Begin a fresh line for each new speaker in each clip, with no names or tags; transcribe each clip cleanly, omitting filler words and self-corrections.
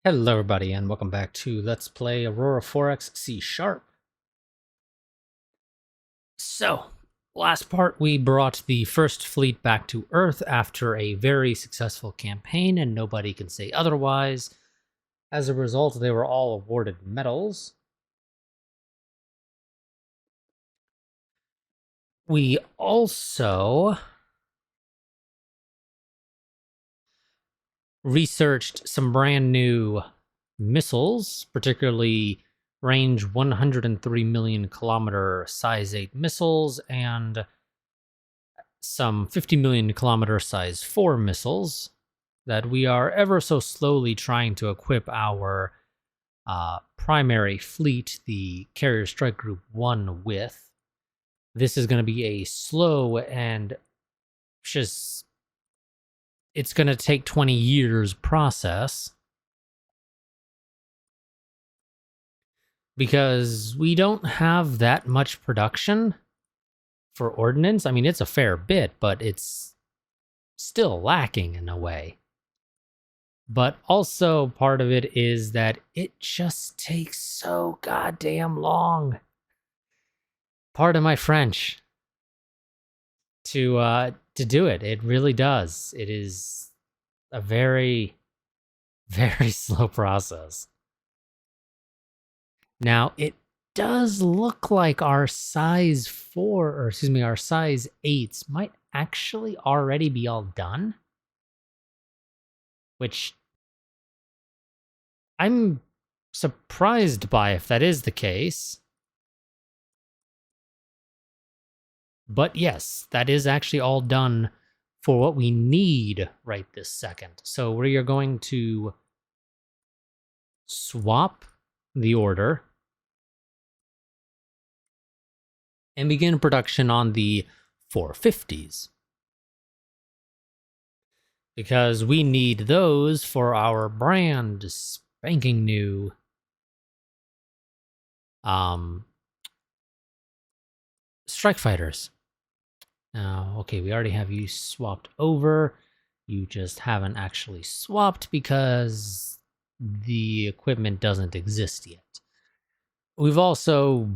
Hello everybody and welcome back to Let's Play Aurora 4X C#. So, last part we brought the first fleet back to Earth after a very successful campaign, and nobody can say otherwise. As a result, they were all awarded medals. We also researched some brand new missiles, particularly range 103 million kilometer size 8 missiles and some 50 million kilometer size 4 missiles that we are ever so slowly trying to equip our primary fleet, the Carrier Strike Group 1, with. This is going to be a slow and just, it's going to take 20 years process because we don't have that much production for ordnance. I mean, it's a fair bit, but it's still lacking in a way. But also part of it is that it just takes so goddamn long. Pardon my French. To do it. It really does. It is a very, very slow process. Now, it does look like our size 4, or excuse me, our size 8s might actually already be all done. Which I'm surprised by if that is the case. But yes, that is actually all done for what we need right this second. So we are going to swap the order and begin production on the 450s. Because we need those for our brand spanking new strike fighters. Now, okay, we already have you swapped over. You just haven't actually swapped because the equipment doesn't exist yet. We've also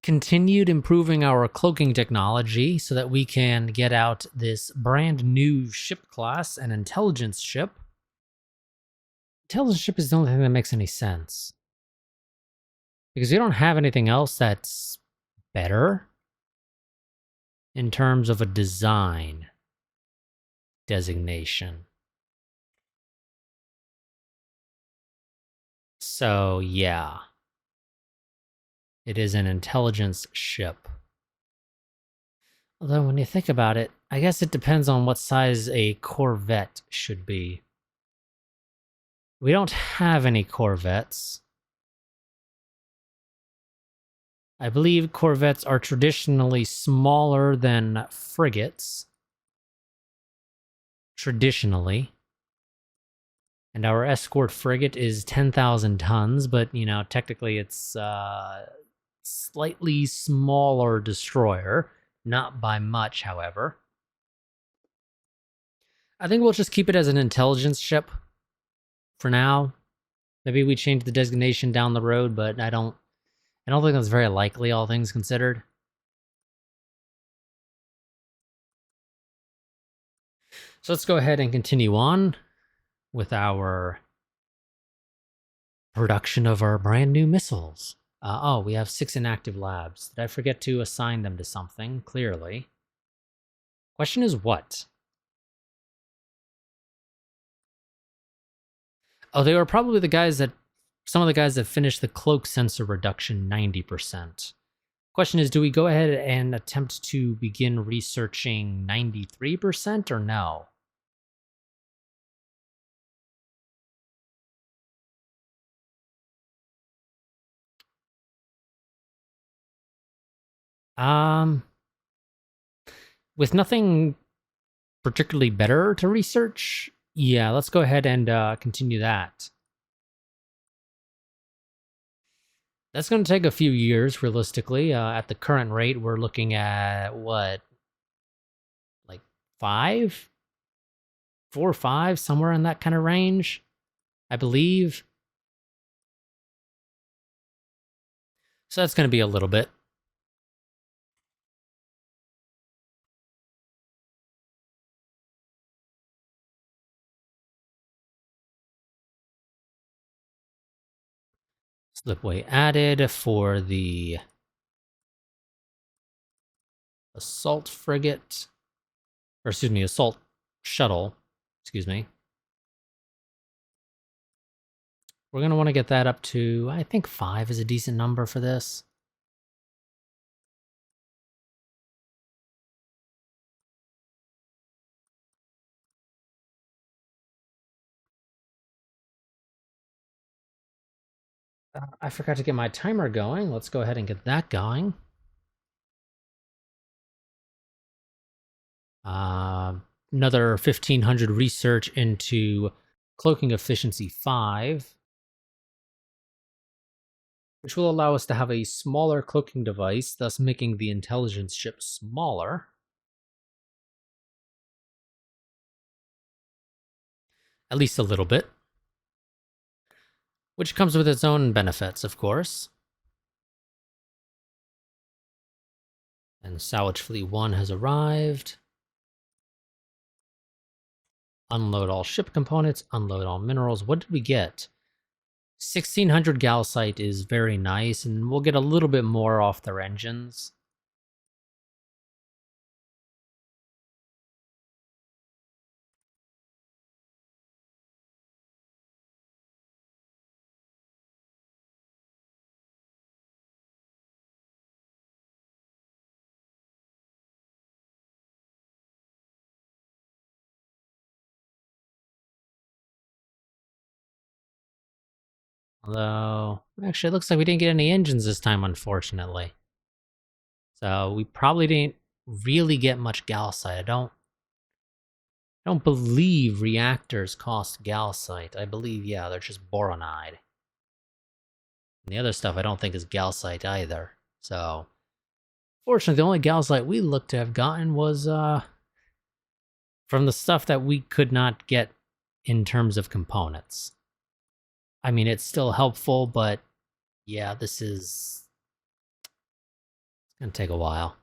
continued improving our cloaking technology so that we can get out this brand new ship class, an intelligence ship. Intelligence ship is the only thing that makes any sense, because we don't have anything else that's better in terms of a design designation. So yeah, it is an intelligence ship. Although when you think about it, I guess it depends on what size a corvette should be. We don't have any corvettes. I believe corvettes are traditionally smaller than frigates. Traditionally. And our escort frigate is 10,000 tons, but, you know, technically it's a slightly smaller destroyer. Not by much, however. I think we'll just keep it as an intelligence ship for now. Maybe we change the designation down the road, but I don't think that's very likely, all things considered. So let's go ahead and continue on with our production of our brand new missiles. Oh, we have 6 inactive labs. Did I forget to assign them to something? Clearly. Question is what? Oh, they were probably the guys that... some of the guys that finished the cloak sensor reduction 90%. Question is, do we go ahead and attempt to begin researching 93% or no? With nothing particularly better to research, yeah, let's go ahead and continue that. That's going to take a few years, realistically. At the current rate, we're looking at, what, like 5? 4 or 5, somewhere in that kind of range. I believe. So that's going to be a little bit. Slipway added for the assault frigate. Or excuse me, assault shuttle. Excuse me. We're going to want to get that up to, I think 5 is a decent number for this. I forgot to get my timer going. Let's go ahead and get that going. Another 1500 research into cloaking efficiency 5, which will allow us to have a smaller cloaking device, thus making the intelligence ship smaller. At least a little bit. Which comes with its own benefits, of course. And Salvage Fleet 1 has arrived. Unload all ship components, unload all minerals. What did we get? 1600 Galsite is very nice, and we'll get a little bit more off their engines. Although, actually, it looks like we didn't get any engines this time, unfortunately. So we probably didn't really get much Galsite. I don't believe reactors cost Galsite. I believe, yeah, they're just boronide. And the other stuff I don't think is Galsite either. So, fortunately, the only Galsite we looked to have gotten was from the stuff that we could not get in terms of components. I mean, it's still helpful, but yeah, this is going to take a while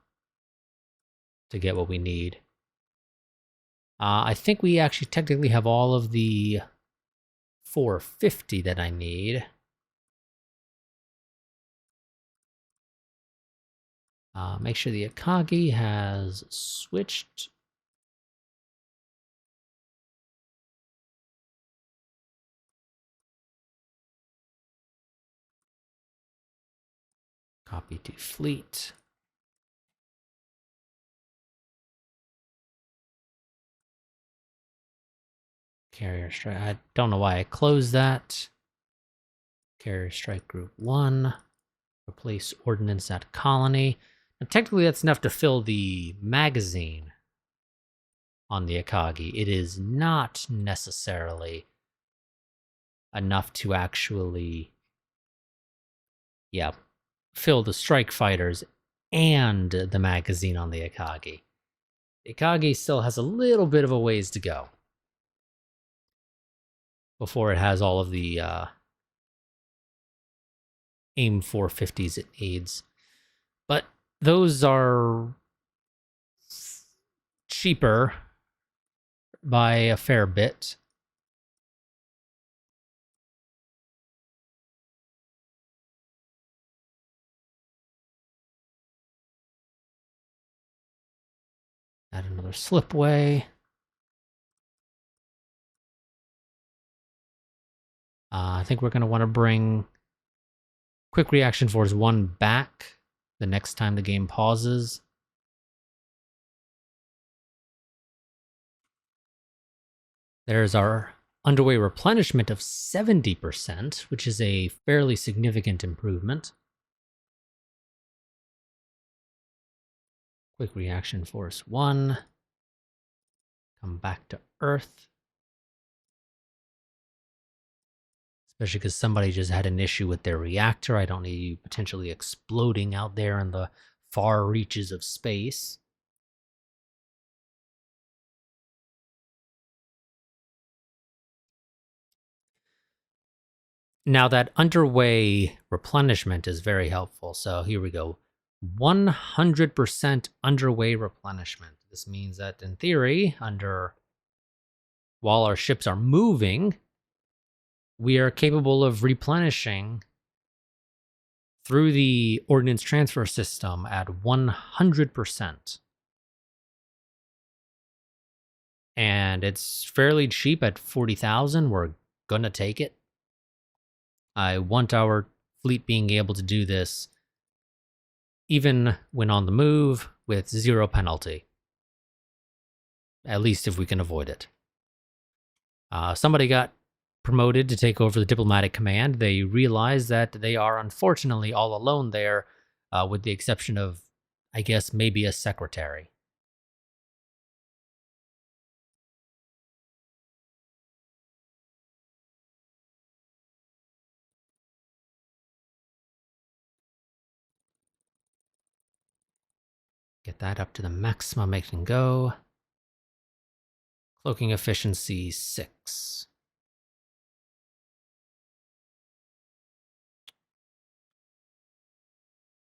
to get what we need. I think we actually technically have all of the 450 that I need. Make sure the Akagi has switched. Copy to fleet. Carrier strike. I don't know why I closed that. Carrier strike group 1. Replace ordnance at colony. Now, technically, that's enough to fill the magazine on the Akagi. It is not necessarily enough to actually, fill the strike fighters and the magazine on the Akagi. The Akagi still has a little bit of a ways to go before it has all of the AIM 450s it needs. But those are cheaper by a fair bit. Add another slipway. I think we're going to want to bring Quick Reaction Force 1 back the next time the game pauses. There's our underway replenishment of 70%, which is a fairly significant improvement. Quick Reaction Force 1. Come back to Earth. Especially because somebody just had an issue with their reactor. I don't need you potentially exploding out there in the far reaches of space. Now that underway replenishment is very helpful. So here we go. 100% underway replenishment. This means that in theory, while our ships are moving, we are capable of replenishing through the ordnance transfer system at 100%. And it's fairly cheap at 40,000. We're gonna take it. I want our fleet being able to do this even when on the move with 0 penalty. At least if we can avoid it. Somebody got promoted to take over the diplomatic command. They realized that they are unfortunately all alone there, with the exception of, I guess, maybe a secretary. Get that up to the maximum it can go. Cloaking efficiency 6.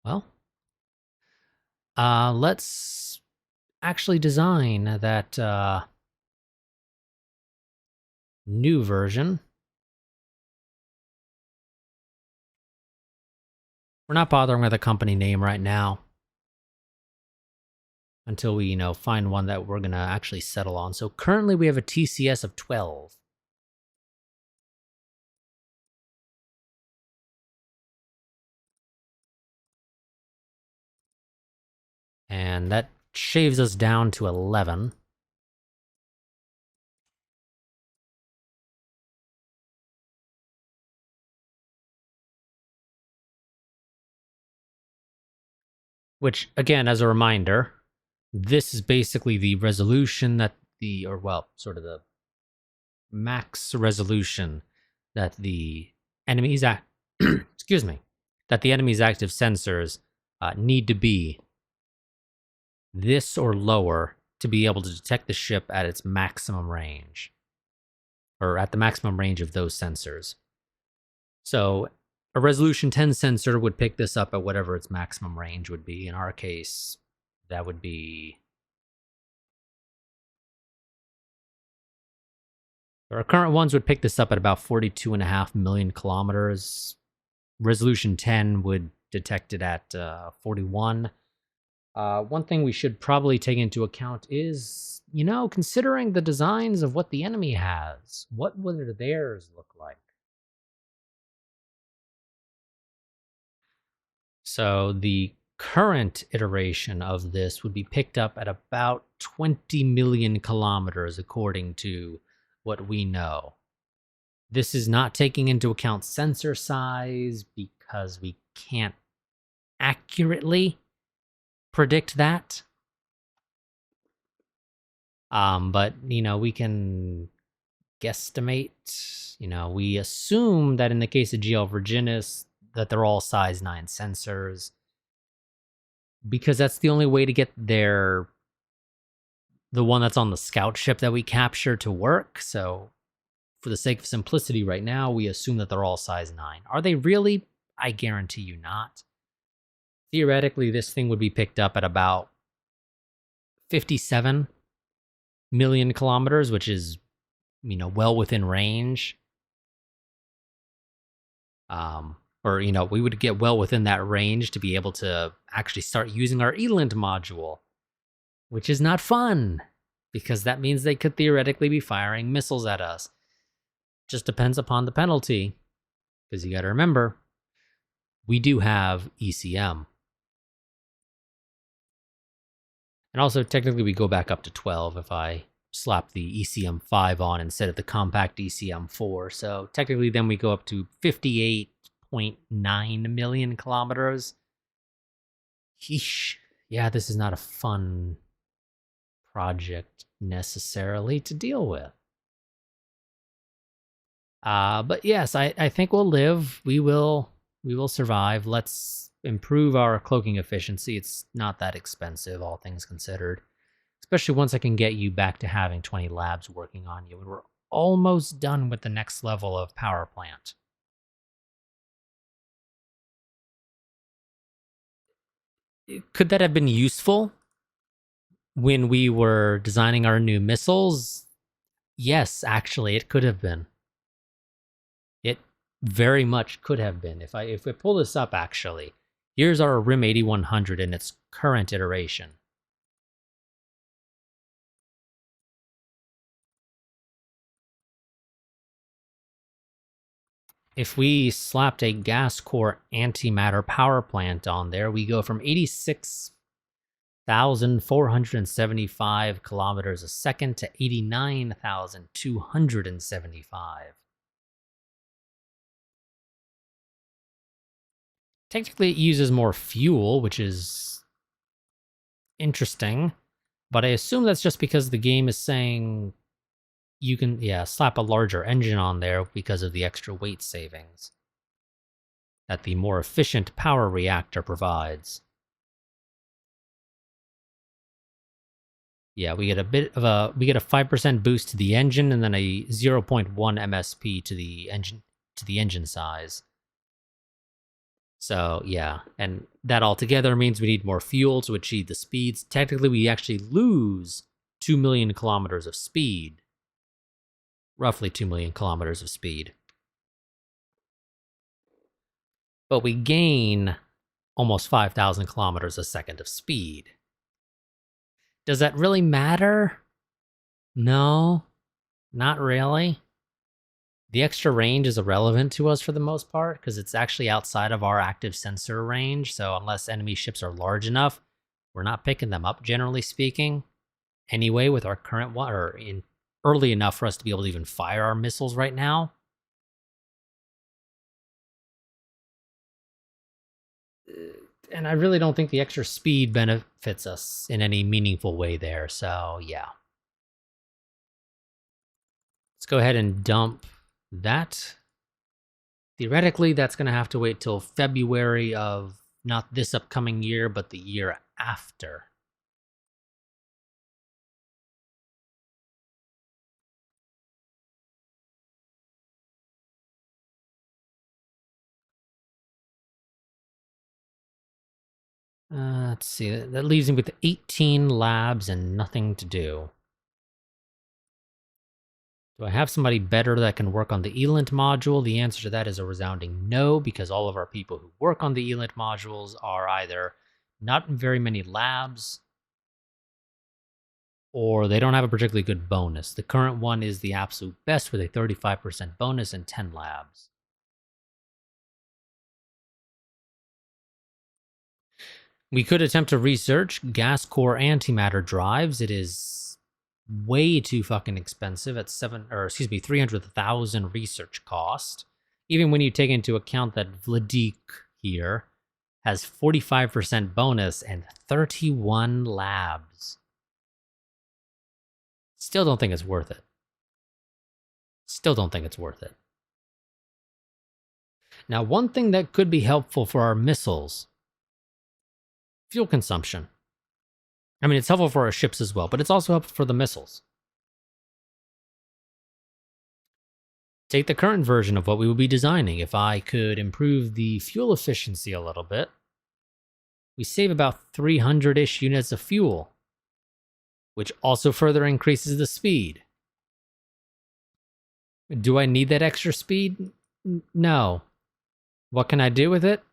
Well, let's actually design that new version. We're not bothering with a company name right now until we, find one that we're going to actually settle on. So currently we have a TCS of 12. And that shaves us down to 11. Which, again, as a reminder, this is basically the resolution that sort of the max resolution that the enemy's excuse me, that the enemy's active sensors need to be this or lower to be able to detect the ship at its maximum range, or at the maximum range of those sensors. So a resolution 10 sensor would pick this up at whatever its maximum range would be. In our case, that would be... Our current ones would pick this up at about 42.5 million kilometers. Resolution 10 would detect it at 41. One thing we should probably take into account is, considering the designs of what the enemy has, what would theirs look like? So the current iteration of this would be picked up at about 20 million kilometers, according to what we know. This is not taking into account sensor size because we can't accurately predict that. But, we can guesstimate. We assume that in the case of GL Virginis, that they're all size 9 sensors, because that's the only way to get the one that's on the scout ship that we capture to work. So for the sake of simplicity right now, we assume that they're all size 9. Are they really? I guarantee you not. Theoretically, this thing would be picked up at about 57 million kilometers, which is, well within range. We would get well within that range to be able to actually start using our ELINT module, which is not fun, because that means they could theoretically be firing missiles at us. Just depends upon the penalty, because you got to remember, we do have ECM. And also, technically, we go back up to 12 if I slap the ECM 5 on instead of the compact ECM 4. So technically, then we go up to 58.9 million kilometers. Yeesh. Yeah, this is not a fun project necessarily to deal with. But yes, I think we'll live. We will survive. Let's improve our cloaking efficiency. It's not that expensive, all things considered. Especially once I can get you back to having 20 labs working on you. And we're almost done with the next level of power plant. Could that have been useful when we were designing our new missiles? Yes, actually, it could have been. It very much could have been. If we pull this up, actually, here's our RIM 8100 in its current iteration. If we slapped a gas core antimatter power plant on there, we go from 86,475 kilometers a second to 89,275. Technically, it uses more fuel, which is interesting, but I assume that's just because the game is saying you can, slap a larger engine on there because of the extra weight savings that the more efficient power reactor provides. Yeah, we get a 5% boost to the engine and then a 0.1 MSP to the engine size. So, yeah, and that altogether means we need more fuel to achieve the speeds. Technically, we actually lose 2 million kilometers of speed. Roughly 2 million kilometers of speed. But we gain almost 5,000 kilometers a second of speed. Does that really matter? No, not really. The extra range is irrelevant to us for the most part, because it's actually outside of our active sensor range, so unless enemy ships are large enough, we're not picking them up, generally speaking. Anyway, with our current one, or early enough for us to be able to even fire our missiles right now. And I really don't think the extra speed benefits us in any meaningful way there, so yeah. Let's go ahead and dump that. Theoretically, that's going to have to wait till February of not this upcoming year, but the year after. Let's see, that leaves me with 18 labs and nothing to do. Do I have somebody better that can work on the ELINT module? The answer to that is a resounding no, because all of our people who work on the ELINT modules are either not in very many labs, or they don't have a particularly good bonus. The current one is the absolute best with a 35% bonus and 10 labs. We could attempt to research gas core antimatter drives. It is way too fucking expensive at 300,000 research cost. Even when you take into account that Vladik here has 45% bonus and 31 labs. Still don't think it's worth it. Now, one thing that could be helpful for our missiles, fuel consumption. I mean, it's helpful for our ships as well, but it's also helpful for the missiles. Take the current version of what we will be designing. If I could improve the fuel efficiency a little bit, we save about 300-ish units of fuel, which also further increases the speed. Do I need that extra speed? No. What can I do with it?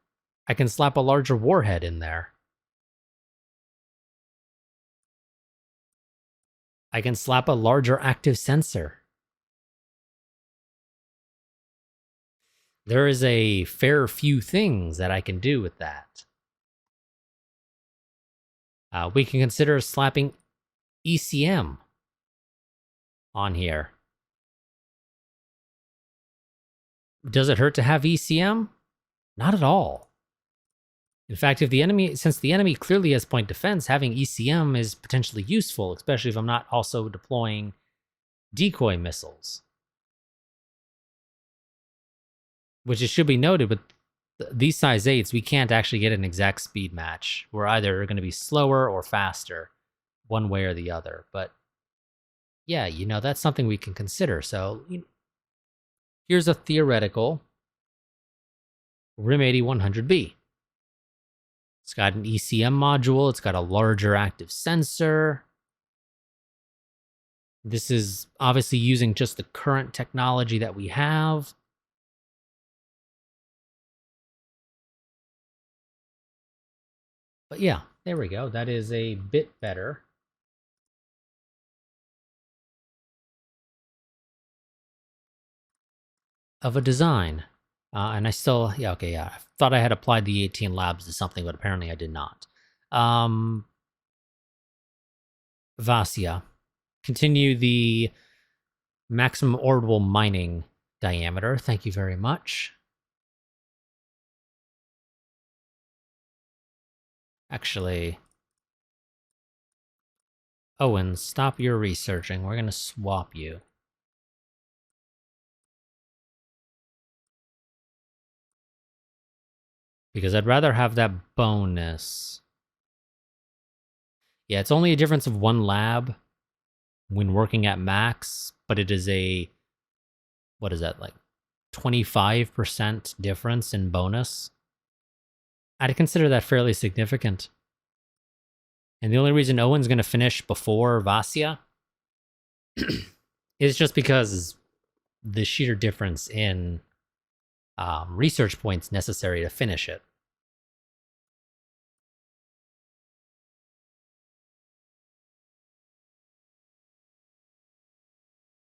I can slap a larger warhead in there. I can slap a larger active sensor. There is a fair few things that I can do with that. We can consider slapping ECM on here. Does it hurt to have ECM? Not at all. In fact, since the enemy clearly has point defense, having ECM is potentially useful, especially if I'm not also deploying decoy missiles. Which it should be noted, with these size 8s, we can't actually get an exact speed match. We're either going to be slower or faster, one way or the other. But yeah, that's something we can consider. So here's a theoretical RIM 8100B. It's got an ECM module. It's got a larger active sensor. This is obviously using just the current technology that we have. But yeah, there we go. That is a bit better of a design. And I still, yeah, okay, yeah. I thought I had applied the 18 labs to something, but apparently I did not. Vasya. Continue the maximum orbital mining diameter. Thank you very much. Actually, Owen, stop your researching. We're going to swap you. Because I'd rather have that bonus. Yeah, it's only a difference of 1 lab when working at max, but it is a, what is that, like 25% difference in bonus? I'd consider that fairly significant. And the only reason Owen's going to finish before Vasya is just because the sheer difference in research points necessary to finish it.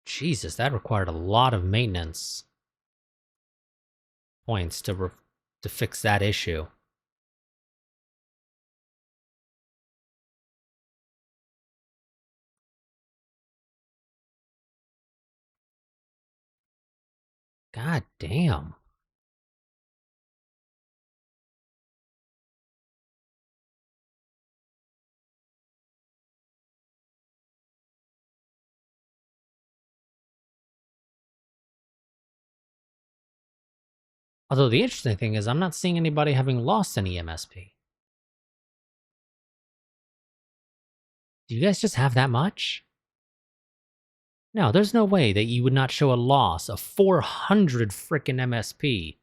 Jesus, that required a lot of maintenance points to fix that issue. God damn. Although the interesting thing is I'm not seeing anybody having lost any MSP. Do you guys just have that much? No, there's no way that you would not show a loss of 400 frickin' MSP,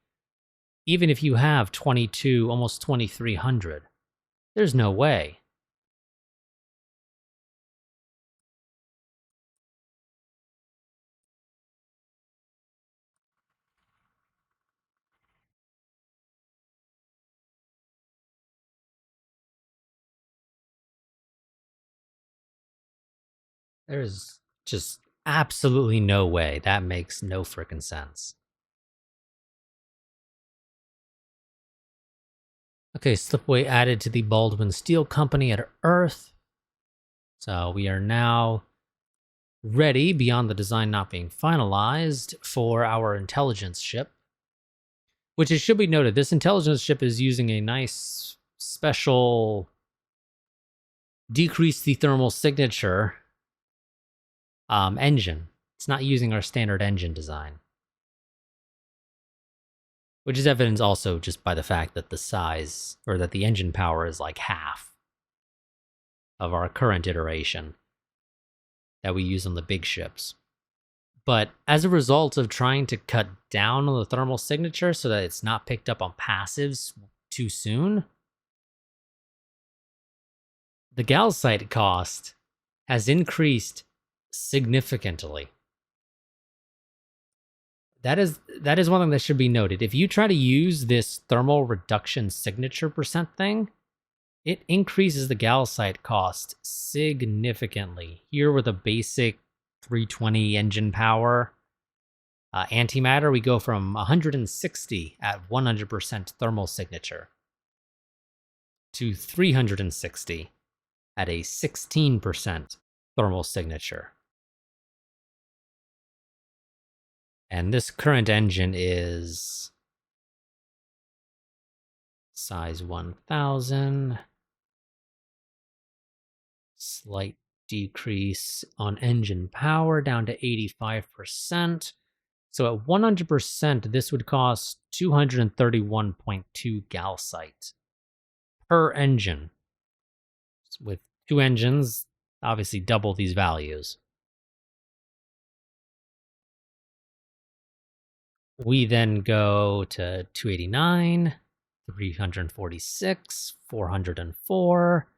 even if you have 22, almost 2300. There's no way. There's just absolutely no way. That makes no frickin' sense. Okay, slipway added to the Baldwin Steel Company at Earth. So we are now ready, beyond the design not being finalized, for our intelligence ship. Which, it should be noted, this intelligence ship is using a nice special decrease the thermal signature engine. It's not using our standard engine design. Which is evidenced also just by the fact that the size, or that the engine power is like half of our current iteration that we use on the big ships. But as a result of trying to cut down on the thermal signature so that it's not picked up on passives too soon, the Galsite cost has increased significantly. That is one thing that should be noted. If you try to use this thermal reduction signature percent thing, it increases the Galsite cost significantly. Here with a basic 320 engine power antimatter, we go from 160 at 100% thermal signature to 360 at a 16% thermal signature. And this current engine is size 1000. Slight decrease on engine power down to 85%. So at 100%, this would cost 231.2 Galsite per engine. With 2 engines, obviously double these values. We then go to 289, 346, 404,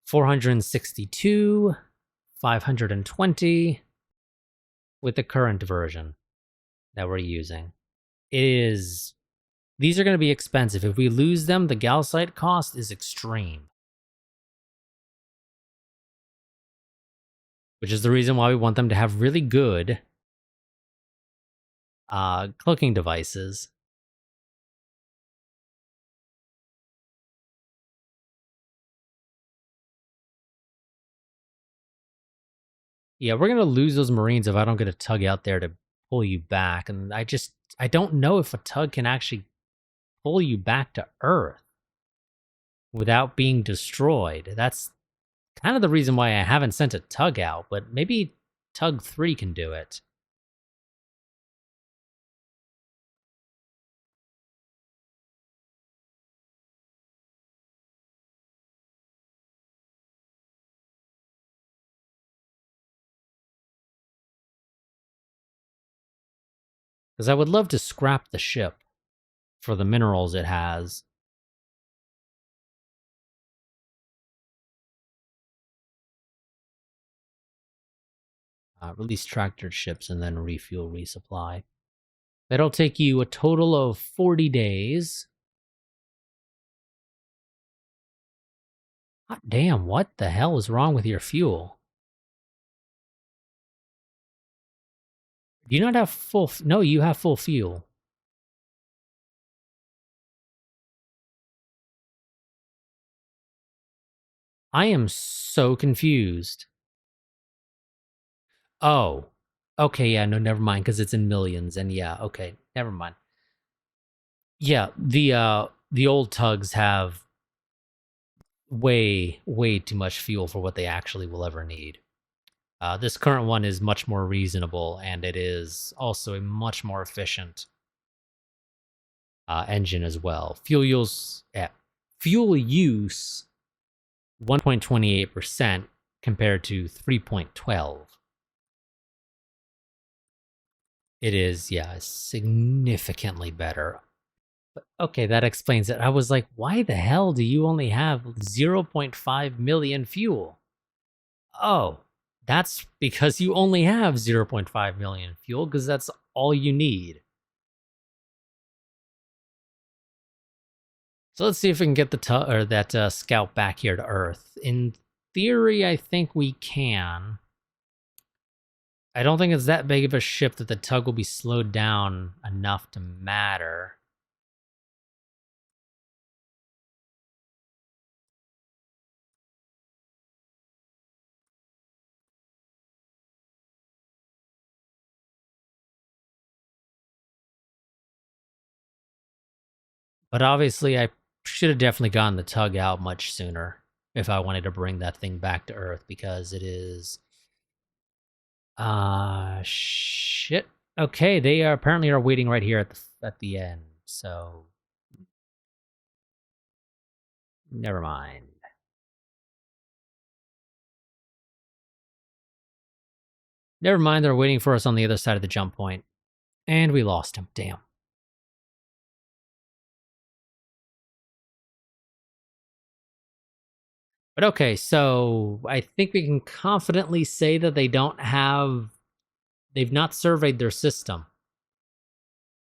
462, 520 with the current version that we're using. These are going to be expensive. If we lose them, the Galsite cost is extreme. Which is the reason why we want them to have really good cooking devices. Yeah, we're going to lose those Marines if I don't get a tug out there to pull you back. And I don't know if a tug can actually pull you back to Earth without being destroyed. That's kind of the reason why I haven't sent a tug out, but maybe Tug 3 can do it. Because I would love to scrap the ship for the minerals it has. Release tractor ships and then refuel, resupply. That'll take you a total of 40 days. God damn, what the hell is wrong with your fuel? Do you not have full... No, you have full fuel. I am so confused. Oh. Okay, yeah, no, never mind, because it's in millions, and yeah, okay, never mind. Yeah, the old tugs have way too much fuel for what they actually will ever need. This current one is much more reasonable, and it is also a much more efficient engine as well. Fuel use 1.28% compared to 3.12. It is, yeah, significantly better. But okay, that explains it. I was like, why the hell do you only have 0.5 million fuel? Oh, that's because you only have 0.5 million fuel, because that's all you need. So let's see if we can get that scout back here to Earth. In theory, I think we can. I don't think it's that big of a ship that the tug will be slowed down enough to matter. But obviously, I should have definitely gotten the tug out much sooner if I wanted to bring that thing back to Earth, because it is... shit. Okay, they are apparently are waiting right here at the end, so... Never mind. Never mind, they're waiting for us on the other side of the jump point. And we lost him, damn. But okay, so I think we can confidently say that they've not surveyed their system.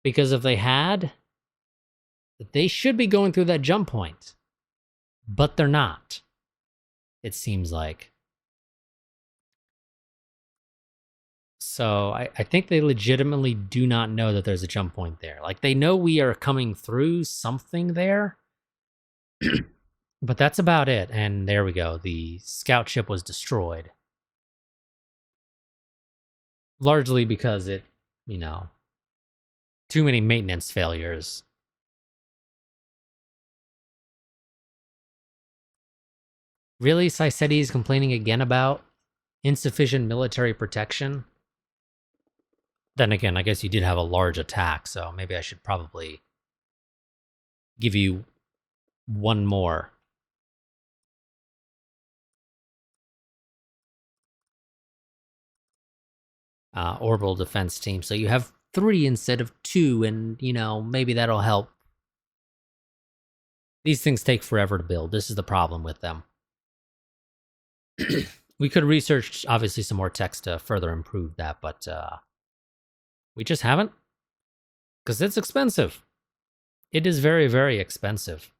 Because if they had, they should be going through that jump point. But they're not, it seems like. So I think they legitimately do not know that there's a jump point there. Like, they know we are coming through something there. But that's about it. And there we go. The scout ship was destroyed. Largely because it, too many maintenance failures. Really? Saisetti is complaining again about insufficient military protection? Then again, I guess you did have a large attack, so maybe I should probably give you one more. Orbital defense team. So you have 3 instead of 2, and, maybe that'll help These things take forever to build. This is the problem with them. We could research, obviously, some more text to further improve that, but we just haven't. Because it's expensive. It is very, very expensive.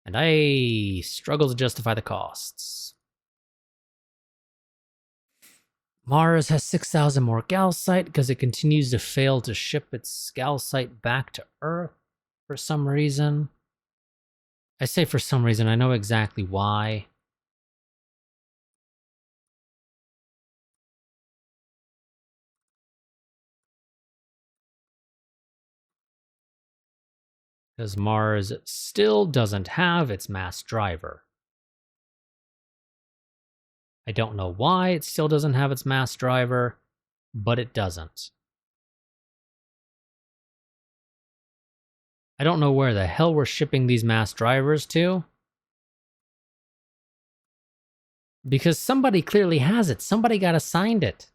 And I struggle to justify the costs. Mars has 6,000 more calcite because it continues to fail to ship its calcite back to Earth for some reason. I say for some reason, I know exactly why. Because Mars still doesn't have its mass driver. I don't know why it still doesn't have its mass driver, but it doesn't. I don't know where the hell we're shipping these mass drivers to. Because somebody clearly has it. Somebody got assigned it.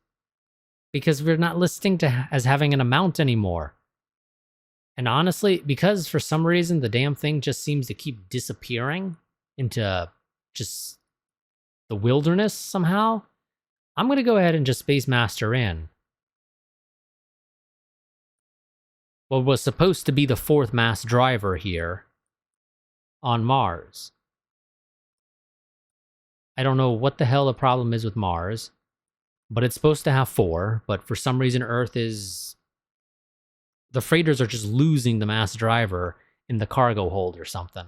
Because we're not listing as having an amount anymore. And honestly, because for some reason the damn thing just seems to keep disappearing into just the wilderness somehow, I'm going to go ahead and just Space Master in what was supposed to be the 4th mass driver here on Mars. I don't know what the hell the problem is with Mars, but it's supposed to have 4, but for some reason Earth is... The freighters are just losing the mass driver in the cargo hold or something.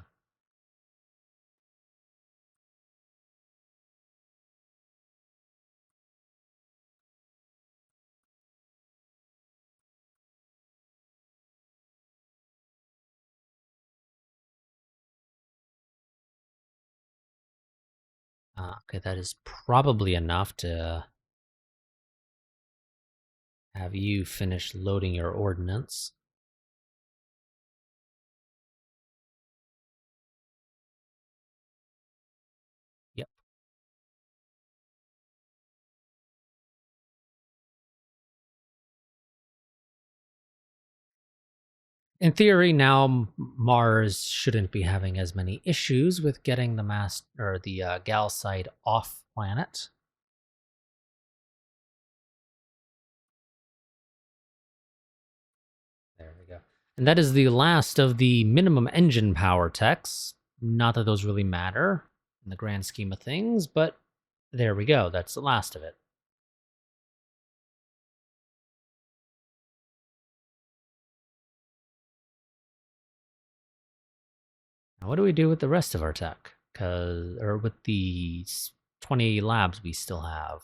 Okay, that is probably enough to have you finish loading your ordnance. Yep. In theory, now Mars shouldn't be having as many issues with getting the mass or the calcite off planet. There we go. And that is the last of the minimum engine power techs. Not that those really matter in the grand scheme of things, but there we go. That's the last of it. Now, what do we do with the rest of our tech? Or with the 20 labs we still have?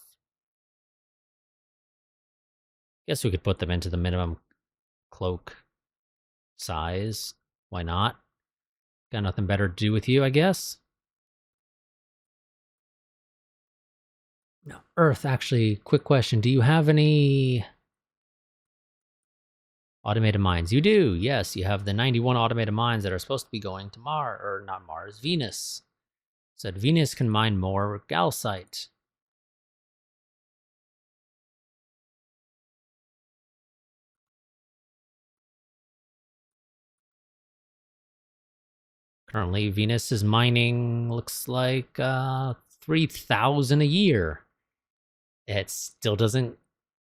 Guess we could put them into the minimum cloak size. Why not? Got nothing better to do with you, I guess. No, Earth, actually, quick question. Do you have any automated mines? You do, yes. You have the 91 automated mines that are supposed to be going to Mars, or not Mars, Venus. Said Venus can mine more calcite. Currently, Venus is mining, looks like 3,000 a year. It still doesn't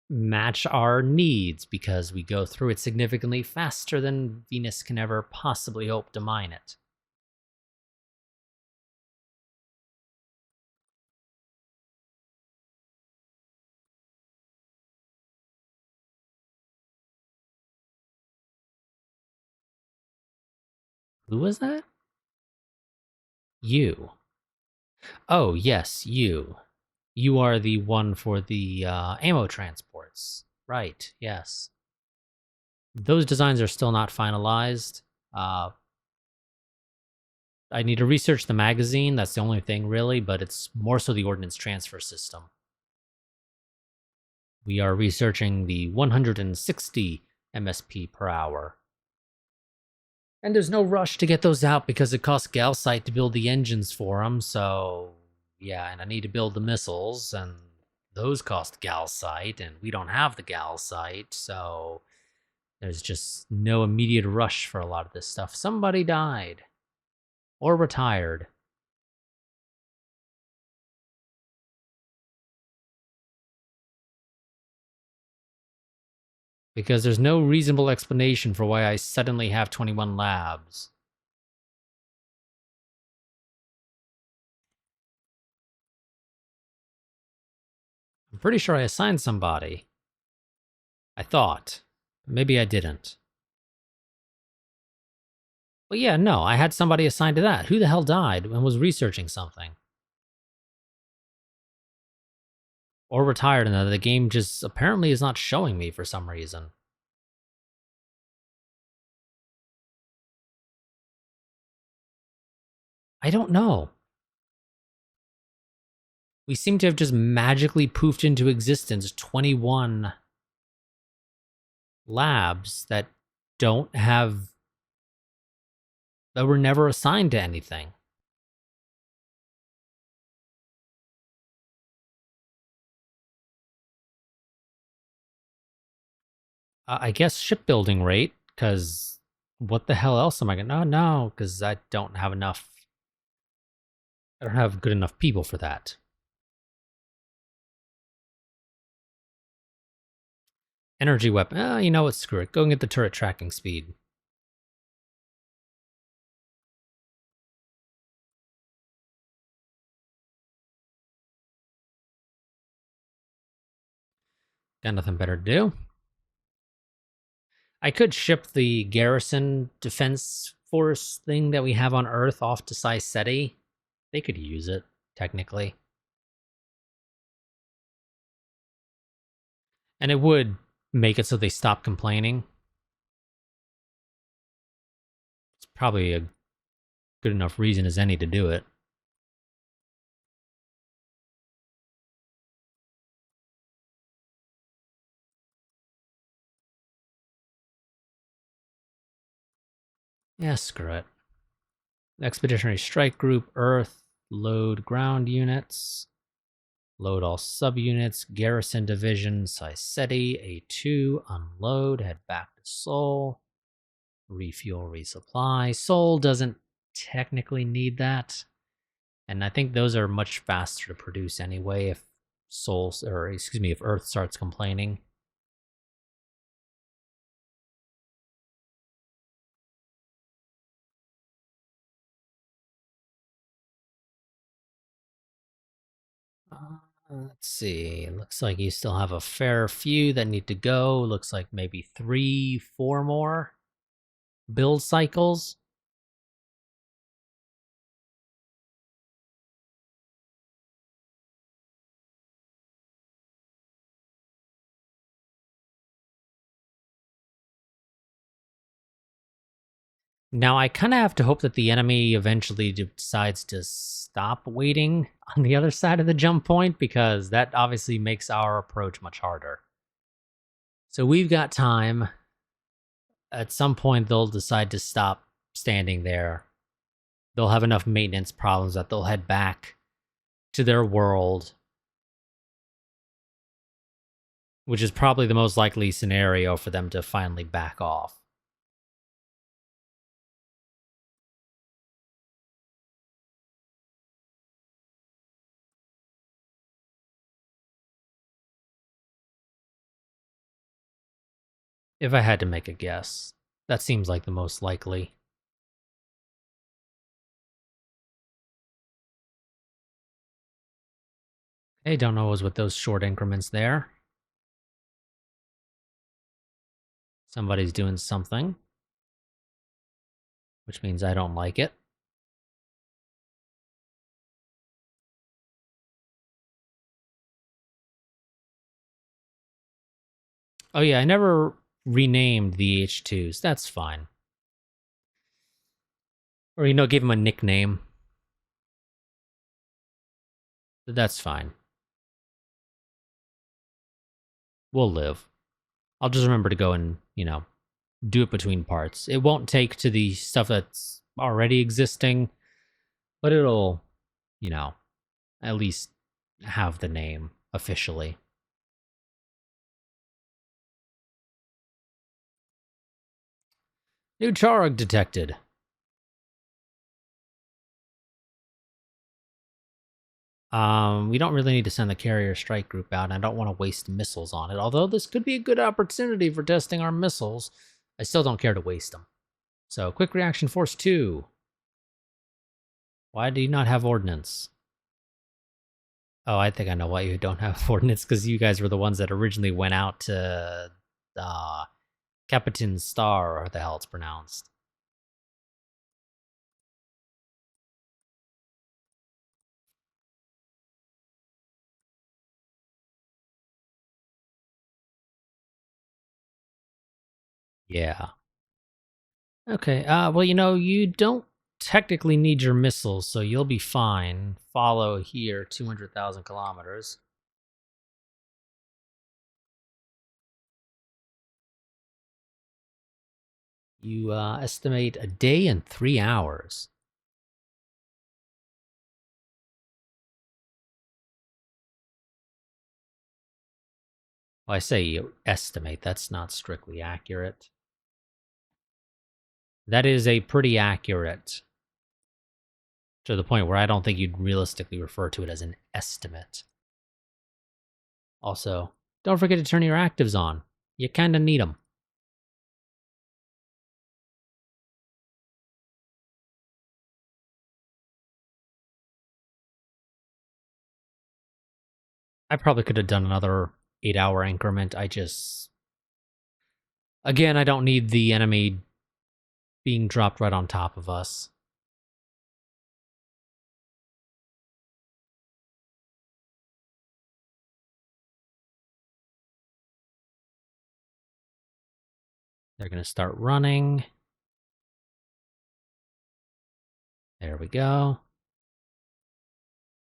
match our needs because we go through it significantly faster than Venus can ever possibly hope to mine it. Who was that? You. Oh, yes, you. You are the one for the ammo transports. Right, yes. Those designs are still not finalized. I need to research the magazine. That's the only thing, really, but it's more so the ordnance transfer system. We are researching the 160 MSP per hour. And there's no rush to get those out because it costs calcite to build the engines for them, so yeah, and I need to build the missiles, and those cost calcite, and we don't have the calcite, so there's just no immediate rush for a lot of this stuff. Somebody died. or retired. Because there's no reasonable explanation for why I suddenly have 21 labs. I'm pretty sure I assigned somebody. I thought. Maybe I didn't. But yeah, no, I had somebody assigned to that. Who the hell died and was researching something? Or retired, and the game just apparently is not showing me for some reason. I don't know. We seem to have just magically poofed into existence 21 labs that don't have, that were never assigned to anything. I guess shipbuilding rate, because what the hell else am I gonna? No, because I don't have enough. I don't have good enough people for that. Energy weapon. You know what? Screw it. Go and get the turret tracking speed. Got nothing better to do. I could ship the garrison defense force thing that we have on Earth off to Siceti. They could use it, technically. And it would make it so they stop complaining. It's probably a good enough reason as any to do it. Yeah, screw it. Expeditionary Strike Group, Earth, load ground units, load all subunits, Garrison Division, Siceti, A2, unload, head back to Seoul, refuel, resupply. Seoul doesn't technically need that, and I think those are much faster to produce anyway if if Earth starts complaining. Let's see. Looks like you still have a fair few that need to go. Looks like maybe 3, 4 more build cycles. Now, I kind of have to hope that the enemy eventually decides to stop waiting on the other side of the jump point, because that obviously makes our approach much harder. So we've got time. At some point, they'll decide to stop standing there. They'll have enough maintenance problems that they'll head back to their world, which is probably the most likely scenario for them to finally back off. If I had to make a guess, that seems like the most likely. Hey, don't know what was with those short increments there. Somebody's doing something, which means I don't like it. Oh yeah, I never renamed the H2s. That's fine. Or, give them a nickname. That's fine. We'll live. I'll just remember to go and, do it between parts. It won't take to the stuff that's already existing, but it'll, at least have the name officially. New Charog detected. We don't really need to send the carrier strike group out, and I don't want to waste missiles on it. Although this could be a good opportunity for testing our missiles, I still don't care to waste them. So, quick reaction force 2. Why do you not have ordnance? Oh, I think I know why you don't have ordnance, because you guys were the ones that originally went out to Capitan Star, or how the hell it's pronounced. Yeah. Okay, well, you don't technically need your missiles, so you'll be fine. Follow here, 200,000 kilometers. You estimate a day and 3 hours. Well, I say you estimate, that's not strictly accurate. That is a pretty accurate, to the point where I don't think you'd realistically refer to it as an estimate. Also, don't forget to turn your actives on. You kinda need them. I probably could have done another 8-hour increment. Again, I don't need the enemy being dropped right on top of us. They're going to start running. There we go.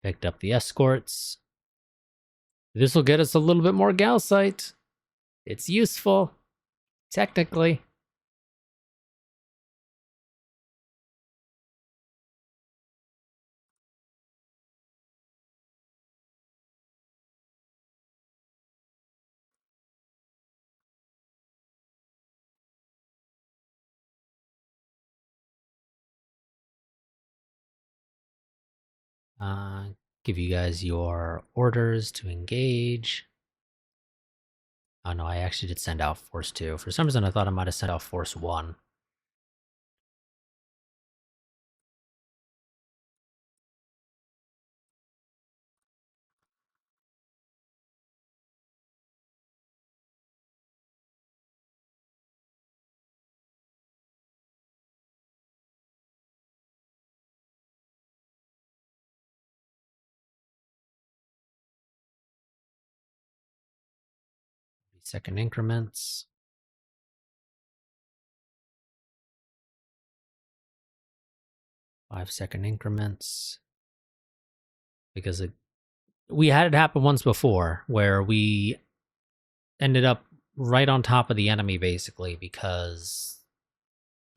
Picked up the escorts. This will get us a little bit more Gaussite. It's useful, technically. Give you guys your orders to engage. Oh no, I actually did send out Force 2. For some reason, I thought I might have sent out Force 1. Second increments. 5-second increments. Because we had it happen once before, where we ended up right on top of the enemy, basically, because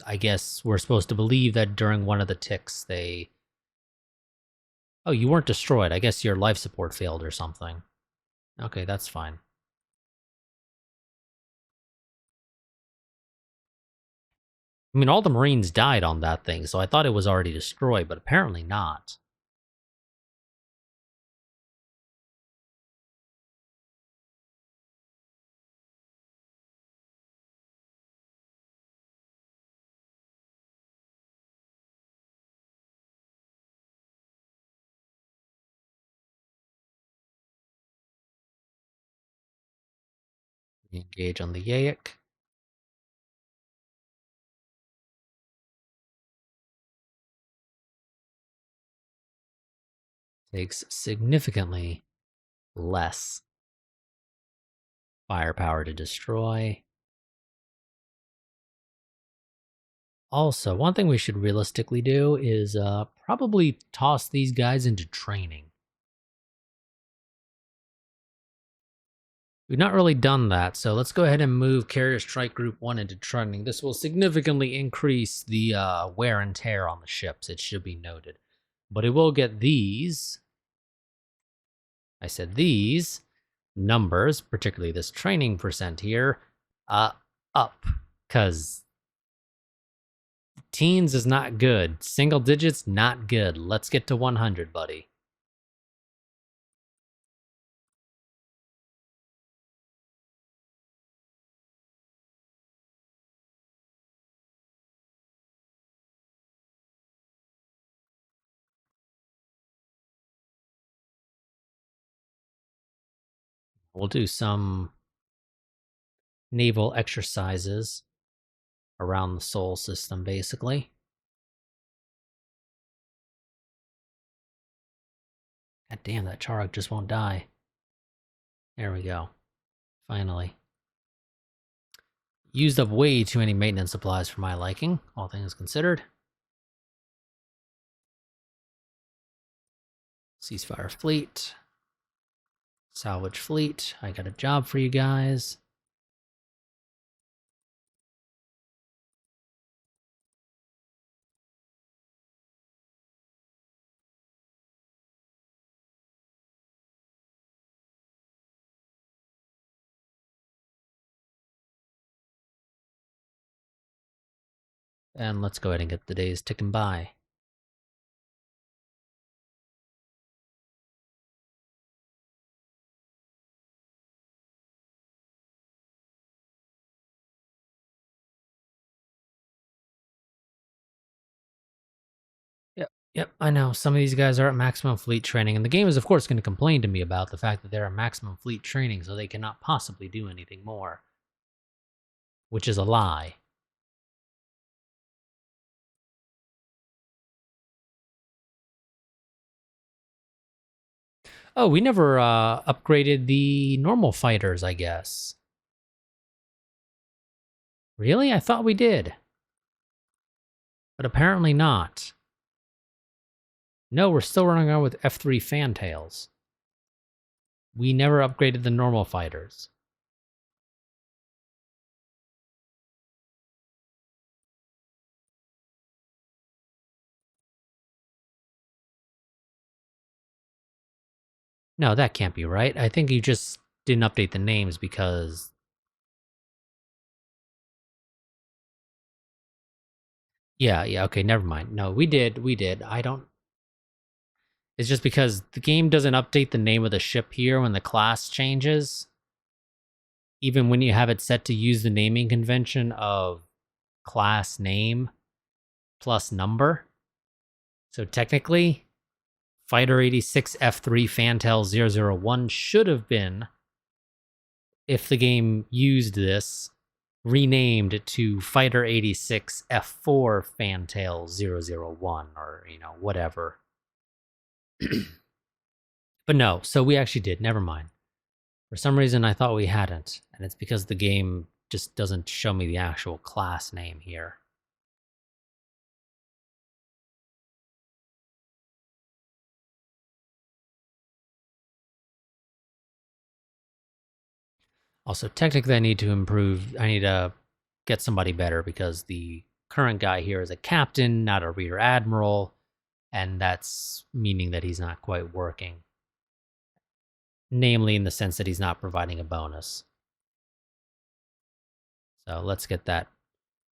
I guess we're supposed to believe that during one of the ticks, they... Oh, you weren't destroyed. I guess your life support failed or something. Okay, that's fine. I mean, all the Marines died on that thing, so I thought it was already destroyed, but apparently not. Engage on the Yayik. Takes significantly less firepower to destroy. Also, one thing we should realistically do is probably toss these guys into training. We've not really done that, so let's go ahead and move Carrier Strike Group 1 into training. This will significantly increase the wear and tear on the ships, it should be noted. But it will get these, I said these, numbers, particularly this training percent here, up. Because teens is not good. Single digits, not good. Let's get to 100, buddy. We'll do some naval exercises around the Sol system, basically. God damn, that Charog just won't die. There we go. Finally. Used up way too many maintenance supplies for my liking, all things considered. Ceasefire fleet. Salvage fleet. I got a job for you guys. And let's go ahead and get the days ticking by. Yep, I know. Some of these guys are at maximum fleet training, and the game is, of course, going to complain to me about the fact that they're at maximum fleet training, so they cannot possibly do anything more. Which is a lie. Oh, we never upgraded the normal fighters, I guess. Really? I thought we did. But apparently not. No, we're still running around with F3 fantails. We never upgraded the normal fighters. No, that can't be right. I think you just didn't update the names because... Yeah, okay, never mind. No, we did. I don't... It's just because the game doesn't update the name of the ship here when the class changes. Even when you have it set to use the naming convention of class name plus number. So technically, Fighter 86 F3 Fantail 001 should have been, if the game used this, renamed to Fighter 86 F4 Fantail 001 or, whatever. But no, so we actually did. Never mind. For some reason, I thought we hadn't, and it's because the game just doesn't show me the actual class name here. Also, technically, I need to get somebody better because the current guy here is a captain, not a rear admiral, and that's meaning that he's not quite working. Namely, in the sense that he's not providing a bonus. So let's get that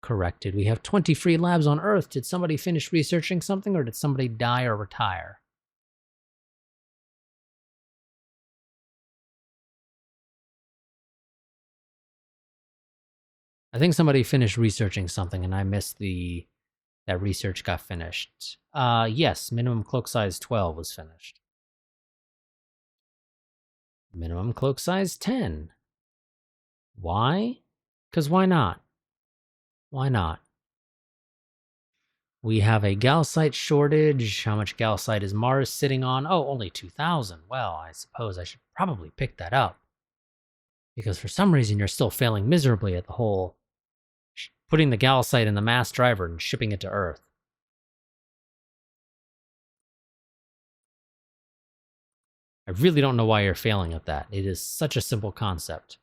corrected. We have 20 free labs on Earth. Did somebody finish researching something, or did somebody die or retire? I think somebody finished researching something, and I missed that research got finished. Yes, minimum cloak size 12 was finished. Minimum cloak size 10. Why? Because why not? Why not? We have a Galsite shortage. How much Galsite is Mars sitting on? Oh, only 2,000. Well, I suppose I should probably pick that up. Because for some reason you're still failing miserably at the whole putting the Galsite in the mass driver and shipping it to Earth. I really don't know why you're failing at that. It is such a simple concept.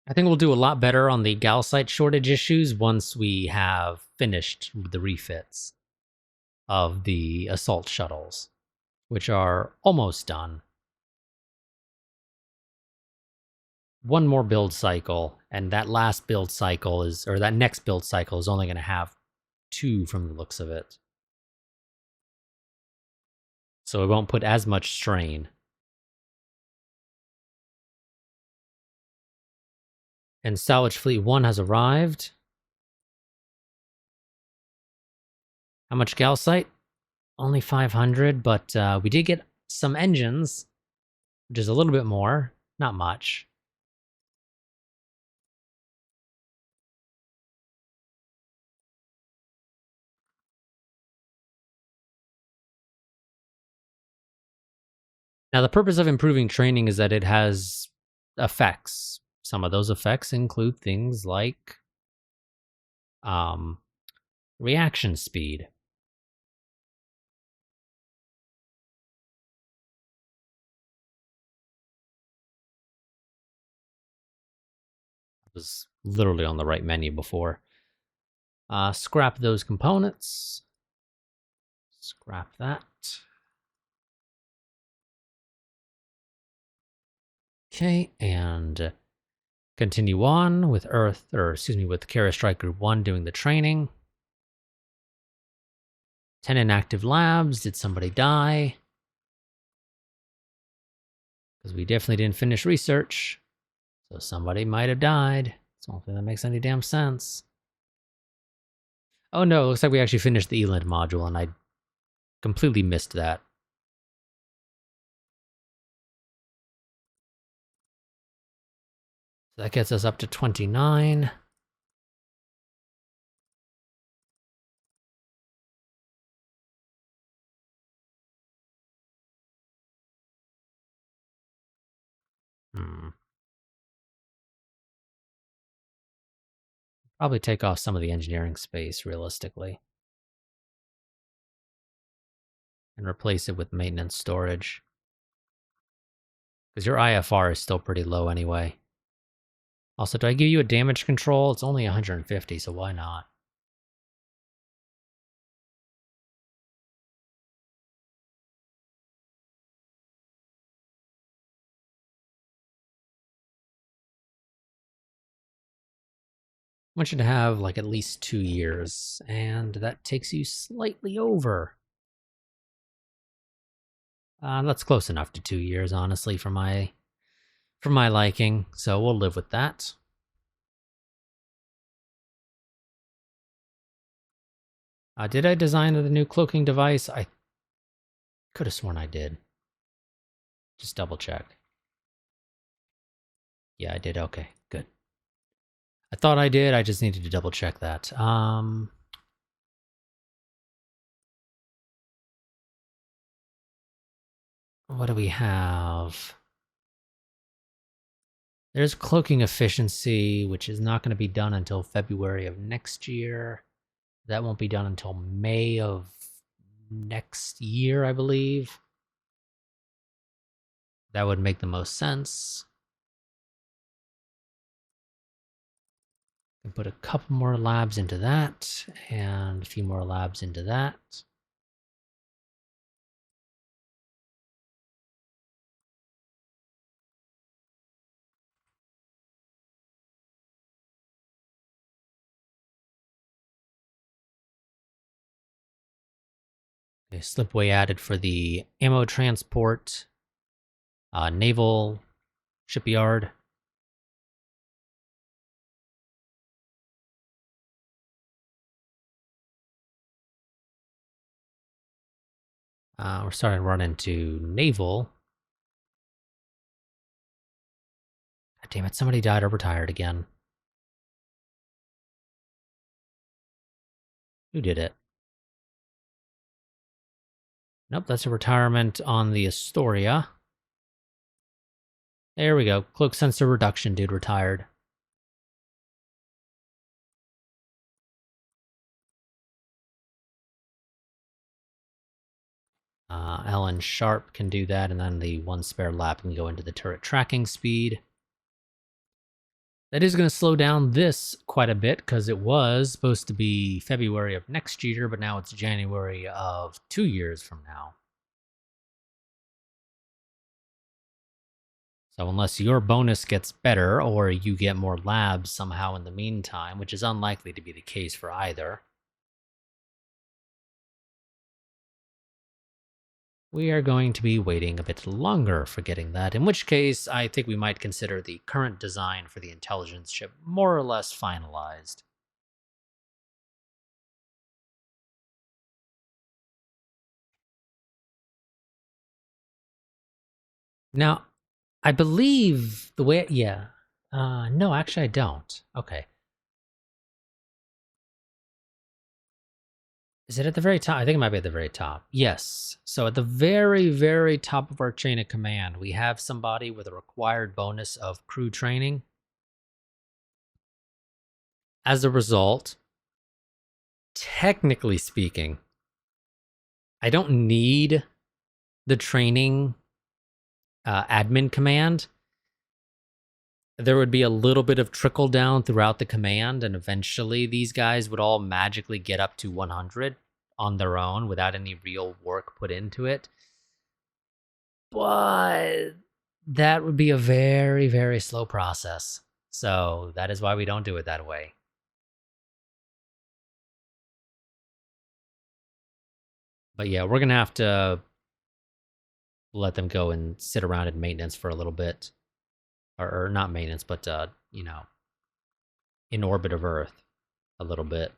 I think we'll do a lot better on the Galsite shortage issues once we have finished the refits of the assault shuttles, which are almost done. One more build cycle, and that last build cycle is, or that next build cycle is only going to have 2 from the looks of it. So it won't put as much strain. And Salvage Fleet 1 has arrived. How much calcite? Only 500, but we did get some engines, which is a little bit more. Not much. Now, the purpose of improving training is that it has effects. Some of those effects include things like reaction speed. It was literally on the right menu before. Scrap those components. Scrap that. Okay, and continue on with with Carrier Strike Group 1 doing the training. 10 inactive labs. Did somebody die? Because we definitely didn't finish research. So somebody might have died. It's the only thing that makes any damn sense. Oh no, it looks like we actually finished the Eland module, and I completely missed that. So that gets us up to 29. Probably take off some of the engineering space, realistically. And replace it with maintenance storage. Because your IFR is still pretty low anyway. Also, do I give you a damage control? It's only 150, so why not? I want you to have like at least 2 years, and that takes you slightly over. That's close enough to 2 years, honestly, for my liking. So we'll live with that. Did I design the new cloaking device? I could have sworn I did. Just double check. Yeah, I did. Okay, good. I thought I did. I just needed to double check that. What do we have? There's cloaking efficiency, which is not going to be done until February of next year. That won't be done until May of next year, I believe. That would make the most sense. And put a couple more labs into that, and a few more labs into that. Okay, slipway added for the ammo transport, naval shipyard. We're starting to run into naval. God damn it, somebody died or retired again. Who did it? Nope, that's a retirement on the Astoria. There we go. Cloak sensor reduction dude retired. Ellen Sharp can do that, and then the one spare lap can go into the turret tracking speed. That is going to slow down this quite a bit, because it was supposed to be February of next year, but now it's January of 2 years from now. So unless your bonus gets better, or you get more labs somehow in the meantime, which is unlikely to be the case for either, we are going to be waiting a bit longer for getting that, in which case I think we might consider the current design for the intelligence chip more or less finalized. Now, I believe the way, yeah. No, actually, I don't. Okay. Is it at the very top? I think it might be at the very top. Yes. So at the very, very top of our chain of command, we have somebody with a required bonus of crew training. As a result, technically speaking, I don't need the training admin command. There would be a little bit of trickle down throughout the command, and eventually these guys would all magically get up to 100 on their own without any real work put into it. But that would be a very, very slow process. So that is why we don't do it that way. But yeah, we're going to have to let them go and sit around in maintenance for a little bit. Or not maintenance, but, in orbit of Earth a little bit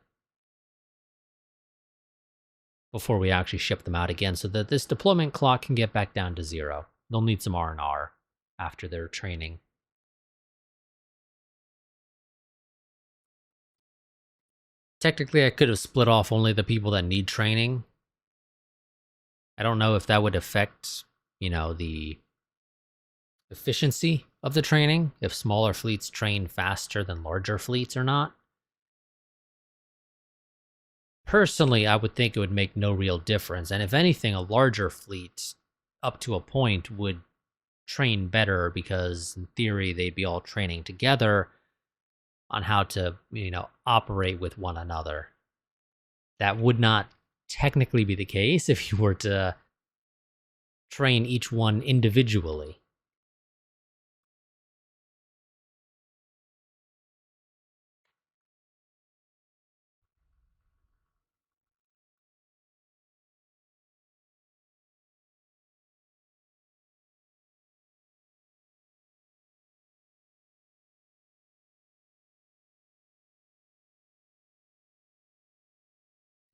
before we actually ship them out again so that this deployment clock can get back down to 0. They'll need some R&R after their training. Technically, I could have split off only the people that need training. I don't know if that would affect, the efficiency of the training, if smaller fleets train faster than larger fleets or not. Personally, I would think it would make no real difference. And if anything, a larger fleet, up to a point, would train better because, in theory, they'd be all training together on how to, operate with one another. That would not technically be the case if you were to train each one individually.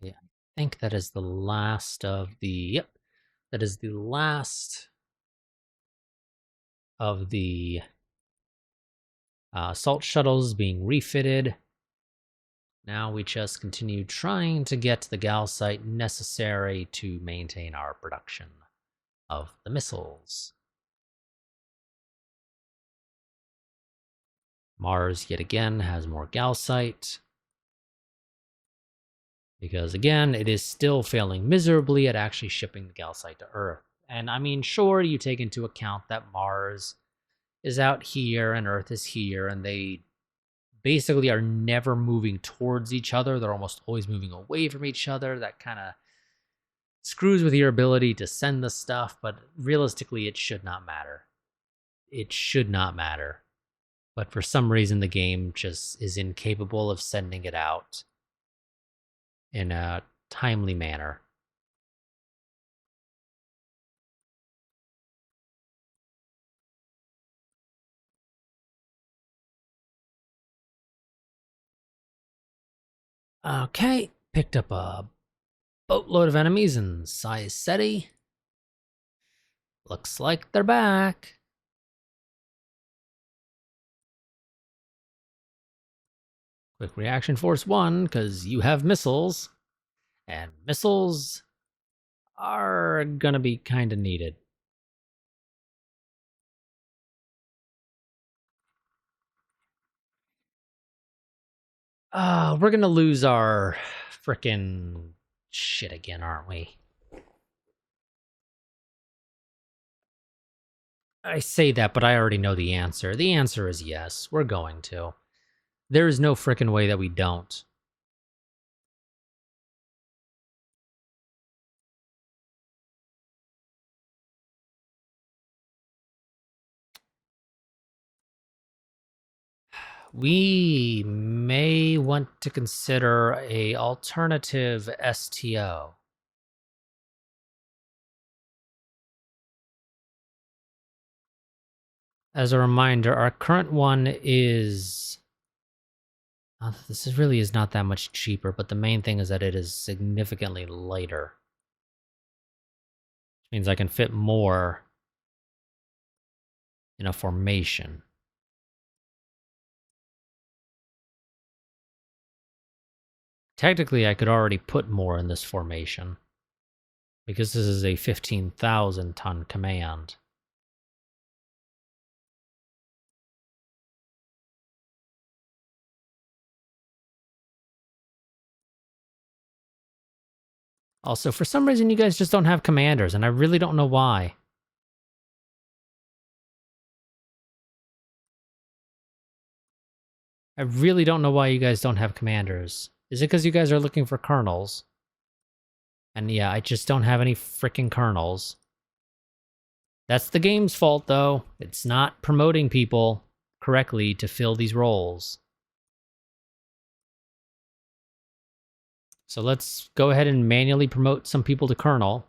Yeah, I think that is the last of the. Yep, that is the last of the assault shuttles being refitted. Now we just continue trying to get to the gal site necessary to maintain our production of the missiles. Mars, yet again, has more gal site. Because, again, it is still failing miserably at actually shipping the gal site to Earth. And, I mean, sure, you take into account that Mars is out here and Earth is here, and they basically are never moving towards each other. They're almost always moving away from each other. That kind of screws with your ability to send the stuff, but realistically, it should not matter. It should not matter. But for some reason, the game just is incapable of sending it out in a timely manner. Okay, picked up a boatload of enemies in Size City. Looks like they're back. Quick reaction force 1, because you have missiles. And missiles are gonna be kinda needed. We're gonna lose our frickin' shit again, aren't we? I say that, but I already know the answer. The answer is yes, we're going to. There is no frickin' way that we don't. We may want to consider a alternative STO. As a reminder, our current one is... this really is not that much cheaper, but the main thing is that it is significantly lighter. Which means I can fit more in a formation. Technically, I could already put more in this formation, because this is a 15,000 ton command. Also, for some reason, you guys just don't have commanders, and I really don't know why. I really don't know why you guys don't have commanders. Is it because you guys are looking for colonels? And yeah, I just don't have any freaking colonels. That's the game's fault, though. It's not promoting people correctly to fill these roles. So let's go ahead and manually promote some people to colonel.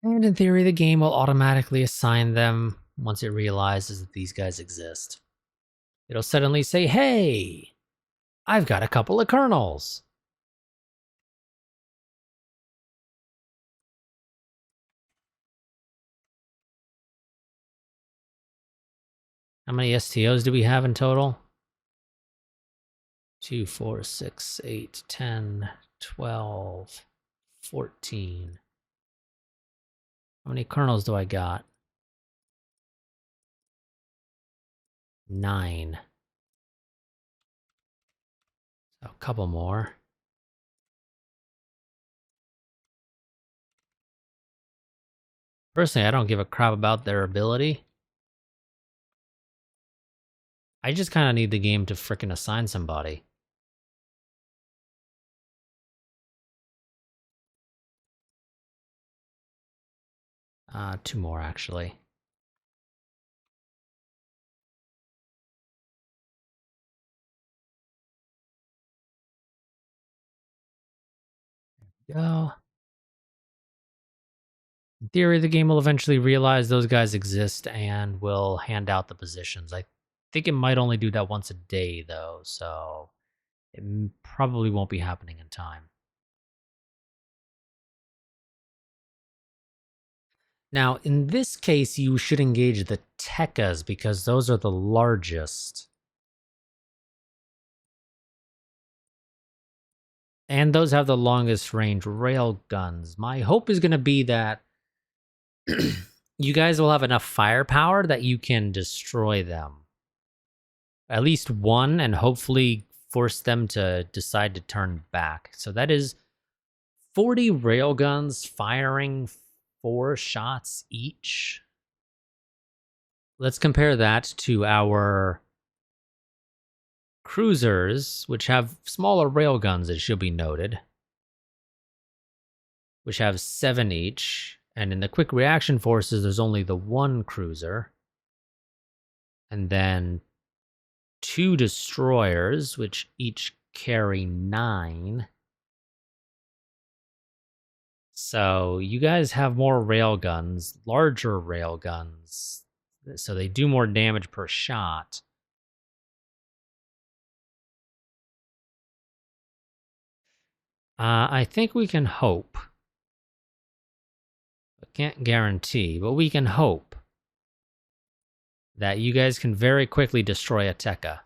And in theory, the game will automatically assign them once it realizes that these guys exist. It'll suddenly say, hey, I've got a couple of colonels. How many STOs do we have in total? 2, 4, 6, 8, 10, 12, 14. How many colonels do I got? 9. So a couple more. Personally, I don't give a crap about their ability. I just kind of need the game to frickin' assign somebody. Two more, actually. Go. In theory, the game will eventually realize those guys exist and will hand out the positions. I think it might only do that once a day, though, so it probably won't be happening in time. Now, in this case, you should engage the Tekkas because those are the largest. And those have the longest range rail guns. My hope is going to be that you guys will have enough firepower that you can destroy them. At least one, and hopefully force them to decide to turn back. So that is 40 railguns firing 4 shots each. Let's compare that to our cruisers, which have smaller railguns, it should be noted, which have 7 each. And in the quick reaction forces, there's only the 1 cruiser. And then 2 destroyers, which each carry 9. So you guys have more railguns, larger railguns, so they do more damage per shot. I think we can hope. I can't guarantee, but we can hope that you guys can very quickly destroy a Tekka.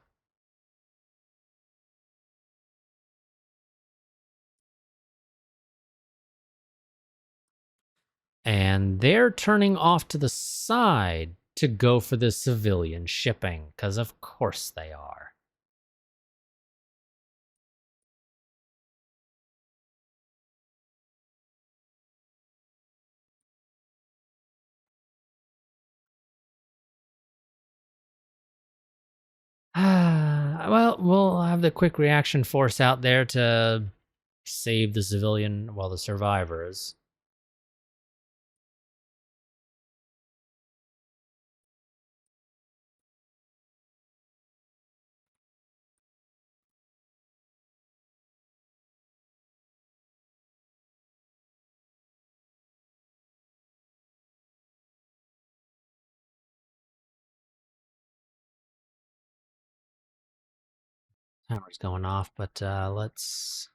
And they're turning off to the side to go for the civilian shipping, because of course they are. Well, we'll have the quick reaction force out there to save the civilian, well, the survivors. Timer's going off, but let's...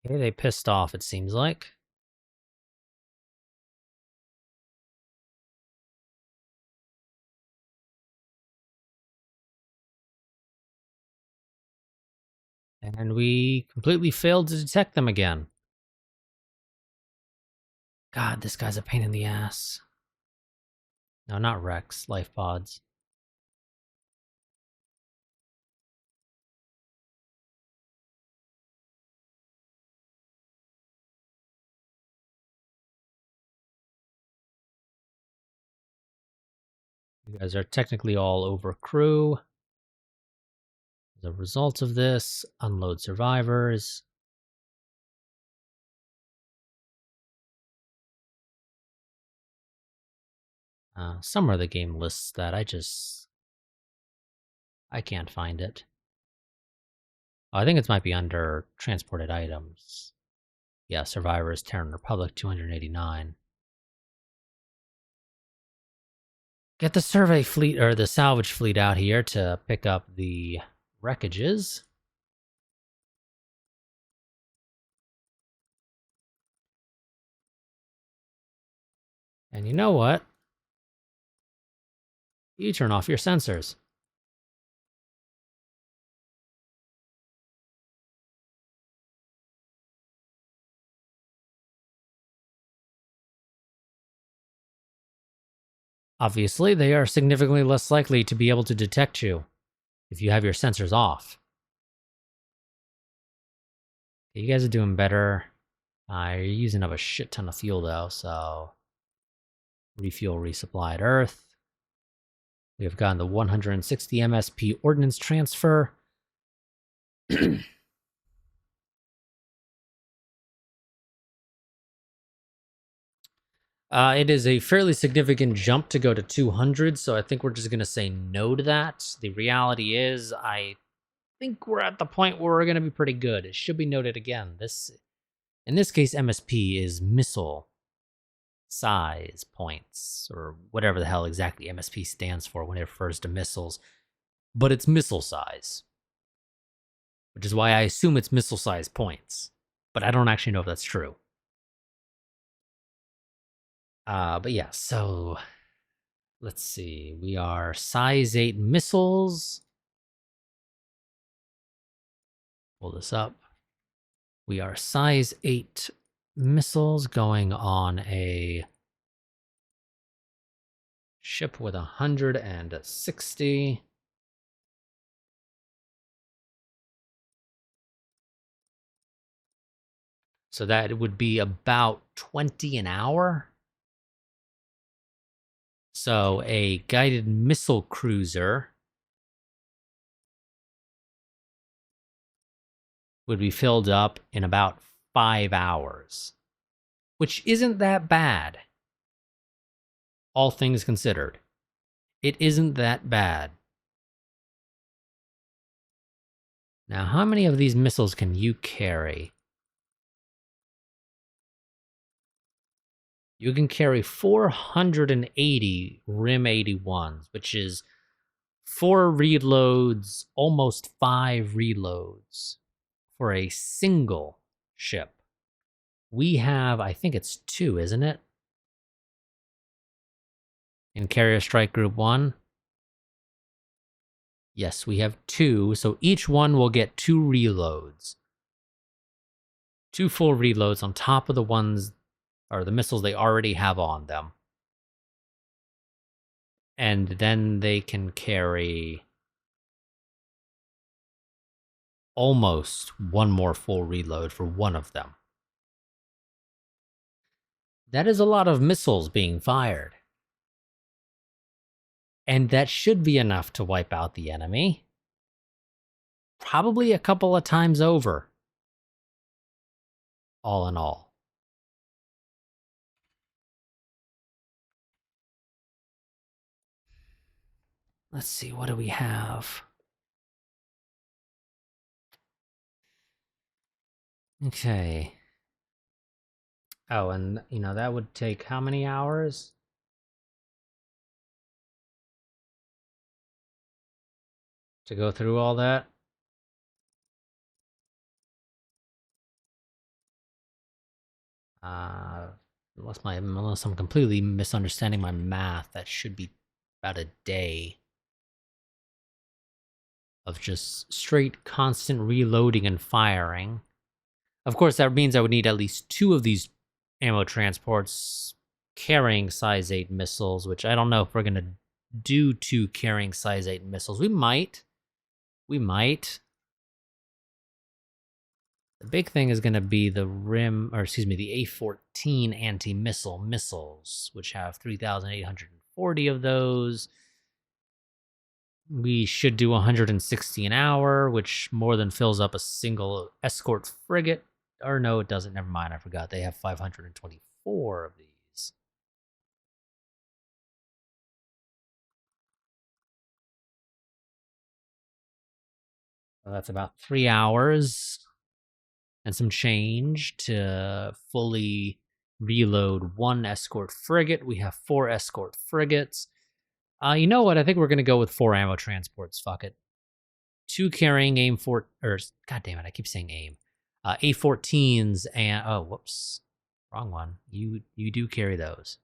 Okay, they pissed off, it seems like. And we completely failed to detect them again. God, this guy's a pain in the ass. No, not Rex, life pods. You guys are technically all over crew. As a result of this, unload survivors. Somewhere the game lists that. I can't find it. Oh, I think it might be under transported items. Yeah, survivors, Terran Republic, 289. Get the survey fleet, or the salvage fleet out here to pick up the wreckages. And you know what? You turn off your sensors. Obviously, they are significantly less likely to be able to detect you if you have your sensors off. You guys are doing better. You're using up a shit ton of fuel though, so refuel, resupply at Earth. We have gotten the 160 MSP ordnance transfer. It is a fairly significant jump to go to 200, so I think we're just going to say no to that. The reality is, I think we're at the point where we're going to be pretty good. It should be noted again. In this case, MSP is missile size points, or whatever the hell exactly MSP stands for when it refers to missiles, but it's missile size, which is why I assume it's missile size points, but I don't actually know if that's true. But yeah, so let's see. We are size 8 missiles. Pull this up. We are size 8 missiles going on a ship with 160. So that would be about 20 an hour. So a guided missile cruiser would be filled up in about 5 hours, which isn't that bad, all things considered. It isn't that bad. Now, how many of these missiles can you carry? You can carry 480 RIM 81s, which is 4 reloads, almost 5 reloads for a single ship. We have, I think it's 2, isn't it? In Carrier Strike Group 1. Yes, we have 2, so each one will get 2 reloads. 2 full reloads on top of the ones, or the missiles they already have on them. And then they can carry almost 1 more full reload for one of them. That is a lot of missiles being fired. And that should be enough to wipe out the enemy. Probably a couple of times over, all in all. Let's see, what do we have? Okay. Oh, and, that would take how many hours? To go through all that? Uh, unless I'm completely misunderstanding my math, that should be about a day of just straight constant reloading and firing. Of course, that means I would need at least 2 of these ammo transports carrying size 8 missiles, which I don't know if we're going to do 2 carrying size 8 missiles. We might. We might. The big thing is going to be the the A-14 anti-missile missiles, which have 3,840 of those. We should do 160 an hour, which more than fills up a single escort frigate. Or no, it doesn't. Never mind. I forgot. They have 524 of these. So that's about 3 hours and some change to fully reload 1 escort frigate. We have 4 escort frigates. You know what? I think we're going to go with 4 ammo transports. Fuck it. 2 carrying AIM 4, or god damn it, I keep saying AIM. A14s and whoops, wrong one. You do carry those.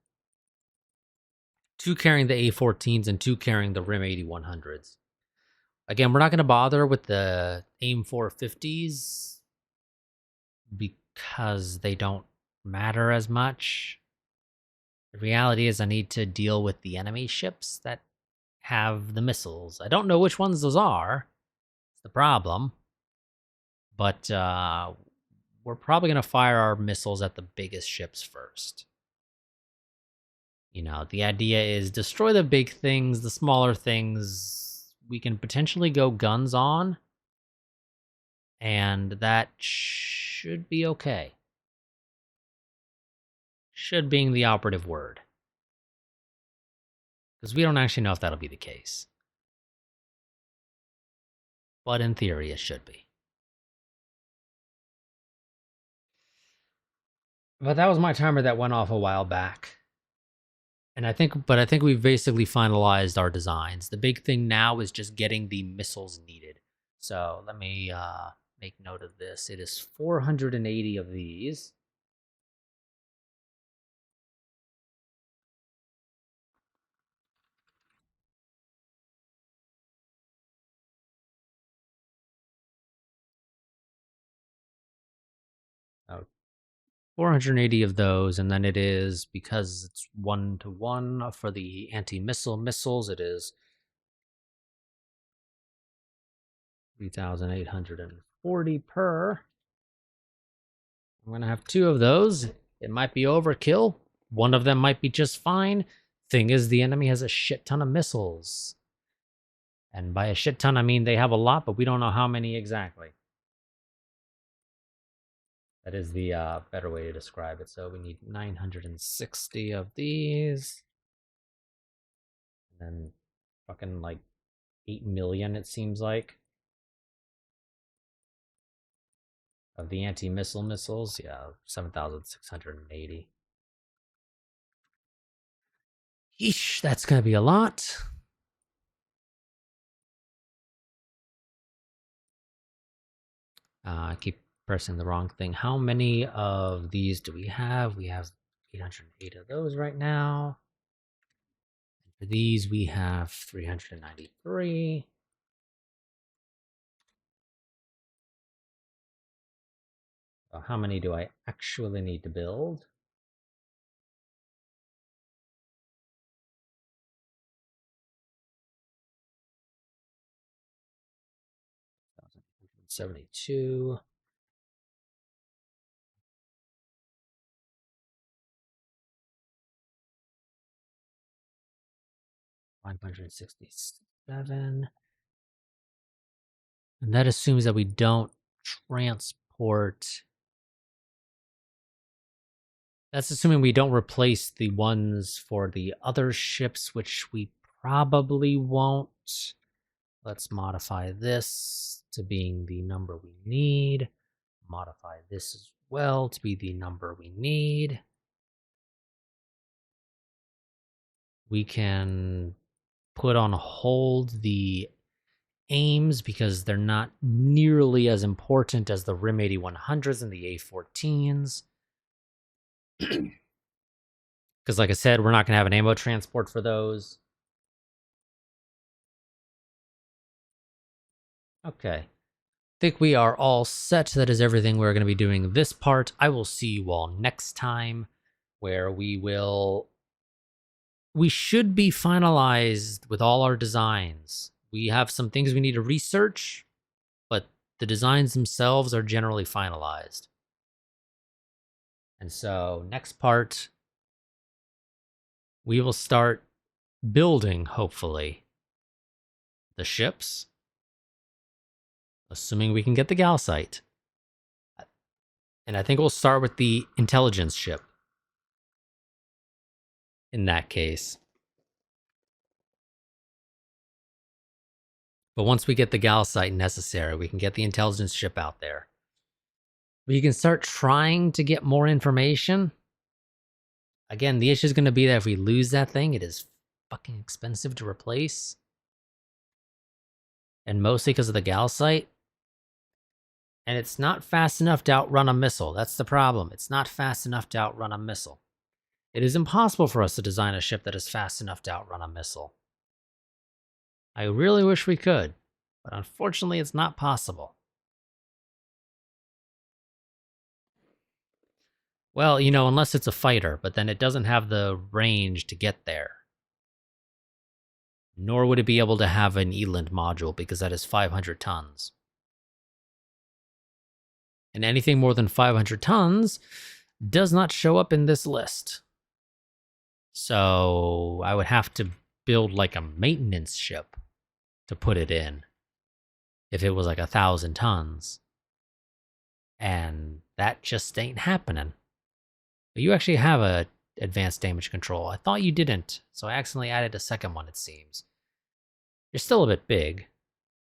2 carrying the A14s and 2 carrying the RIM 8100s. Again, we're not going to bother with the AIM 450s because they don't matter as much. The reality is I need to deal with the enemy ships that have the missiles. I don't know which ones those are. It's the problem. But we're probably going to fire our missiles at the biggest ships first. The idea is destroy the big things, the smaller things we can potentially go guns on, and that should be okay. Should being the operative word. Because we don't actually know if that'll be the case. But in theory, it should be. But that was my timer that went off a while back. And I think we've basically finalized our designs. The big thing now is just getting the missiles needed. So let me make note of this. It is 480 of these. Oh, 480 of those, and then it is, because it's 1-to-1 for the anti-missile missiles, it is 3,840 per. I'm going to have 2 of those. It might be overkill. One of them might be just fine. Thing is, the enemy has a shit ton of missiles. And by a shit ton, I mean they have a lot, but we don't know how many exactly. That is the better way to describe it. So we need 960 of these. And then fucking like 8 million, it seems like, of the anti-missile missiles. Yeah, 7,680. Yeesh, that's going to be a lot. I keep pressing the wrong thing. How many of these do we have? We have 808 of those right now. For these, we have 393. So how many do I actually need to build? 1,872. 567. And that assumes that we don't transport. That's assuming we don't replace the ones for the other ships, which we probably won't. Let's modify this to being the number we need. Modify this as well to be the number we need. We can put on hold the aims because they're not nearly as important as the RIM 8100s and the A14s. Because like I said, we're not going to have an ammo transport for those. Okay. I think we are all set. That is everything we're going to be doing this part. I will see you all next time, where we should be finalized with all our designs. We have some things we need to research, but the designs themselves are generally finalized. And so next part, we will start building, hopefully, the ships, assuming we can get the Galsite. And I think we'll start with the intelligence ship in that case. But once we get the Galsite necessary, we can get the intelligence ship out there. We can start trying to get more information. Again, the issue is going to be that if we lose that thing, it is fucking expensive to replace. And mostly because of the Galsite. And it's not fast enough to outrun a missile. That's the problem. It's not fast enough to outrun a missile. It is impossible for us to design a ship that is fast enough to outrun a missile. I really wish we could, but unfortunately it's not possible. Well, you know, unless it's a fighter, but then it doesn't have the range to get there. Nor would it be able to have an Eland module, because that is 500 tons. And anything more than 500 tons does not show up in this list. So I would have to build like a maintenance ship to put it in if it was like 1,000 tons. And that just ain't happening. But you actually have a advanced damage control. I thought you didn't, so I accidentally added a second one, it seems. You're still a bit big,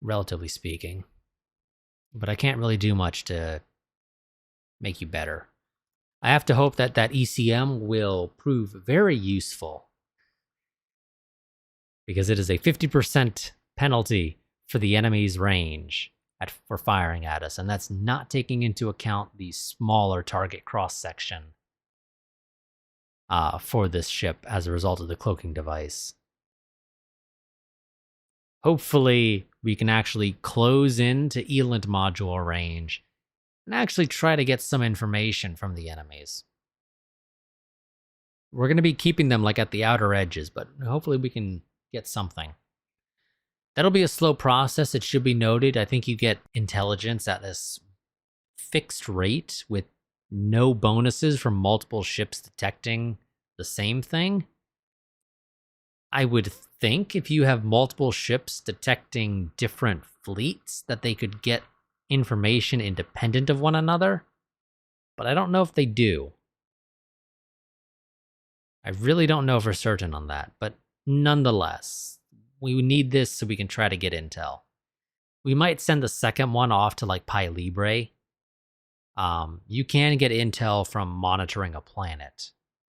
relatively speaking. But I can't really do much to make you better. I have to hope that that ECM will prove very useful, because it is a 50% penalty for the enemy's range for firing at us, and that's not taking into account the smaller target cross-section for this ship as a result of the cloaking device. Hopefully, we can actually close into Eland module range and actually try to get some information from the enemies. We're going to be keeping them like at the outer edges, but hopefully we can get something. That'll be a slow process, it should be noted. I think you get intelligence at this fixed rate with no bonuses from multiple ships detecting the same thing. I would think if you have multiple ships detecting different fleets that they could get information independent of one another, but I don't know if they do. I really don't know for certain on that, but nonetheless, we need this so we can try to get intel. We might send the second one off to like Pi Libre. You can get intel from monitoring a planet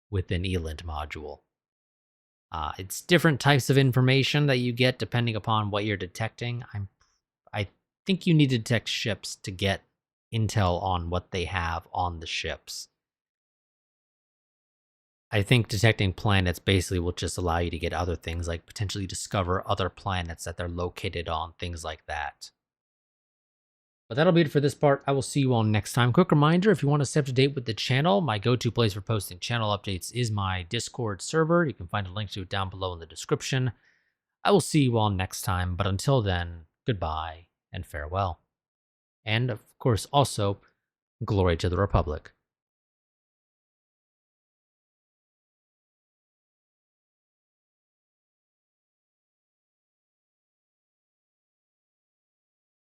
with an Eland module. It's different types of information that you get depending upon what you're detecting. I think you need to detect ships to get intel on what they have on the ships. I think detecting planets basically will just allow you to get other things, like potentially discover other planets that they're located on, things like that. But that'll be it for this part. I will see you all next time. Quick reminder, if you want to stay up to date with the channel, my go-to place for posting channel updates is my Discord server. You can find a link to it down below in the description. I will see you all next time, but until then, goodbye and farewell. And of course, also, glory to the Republic.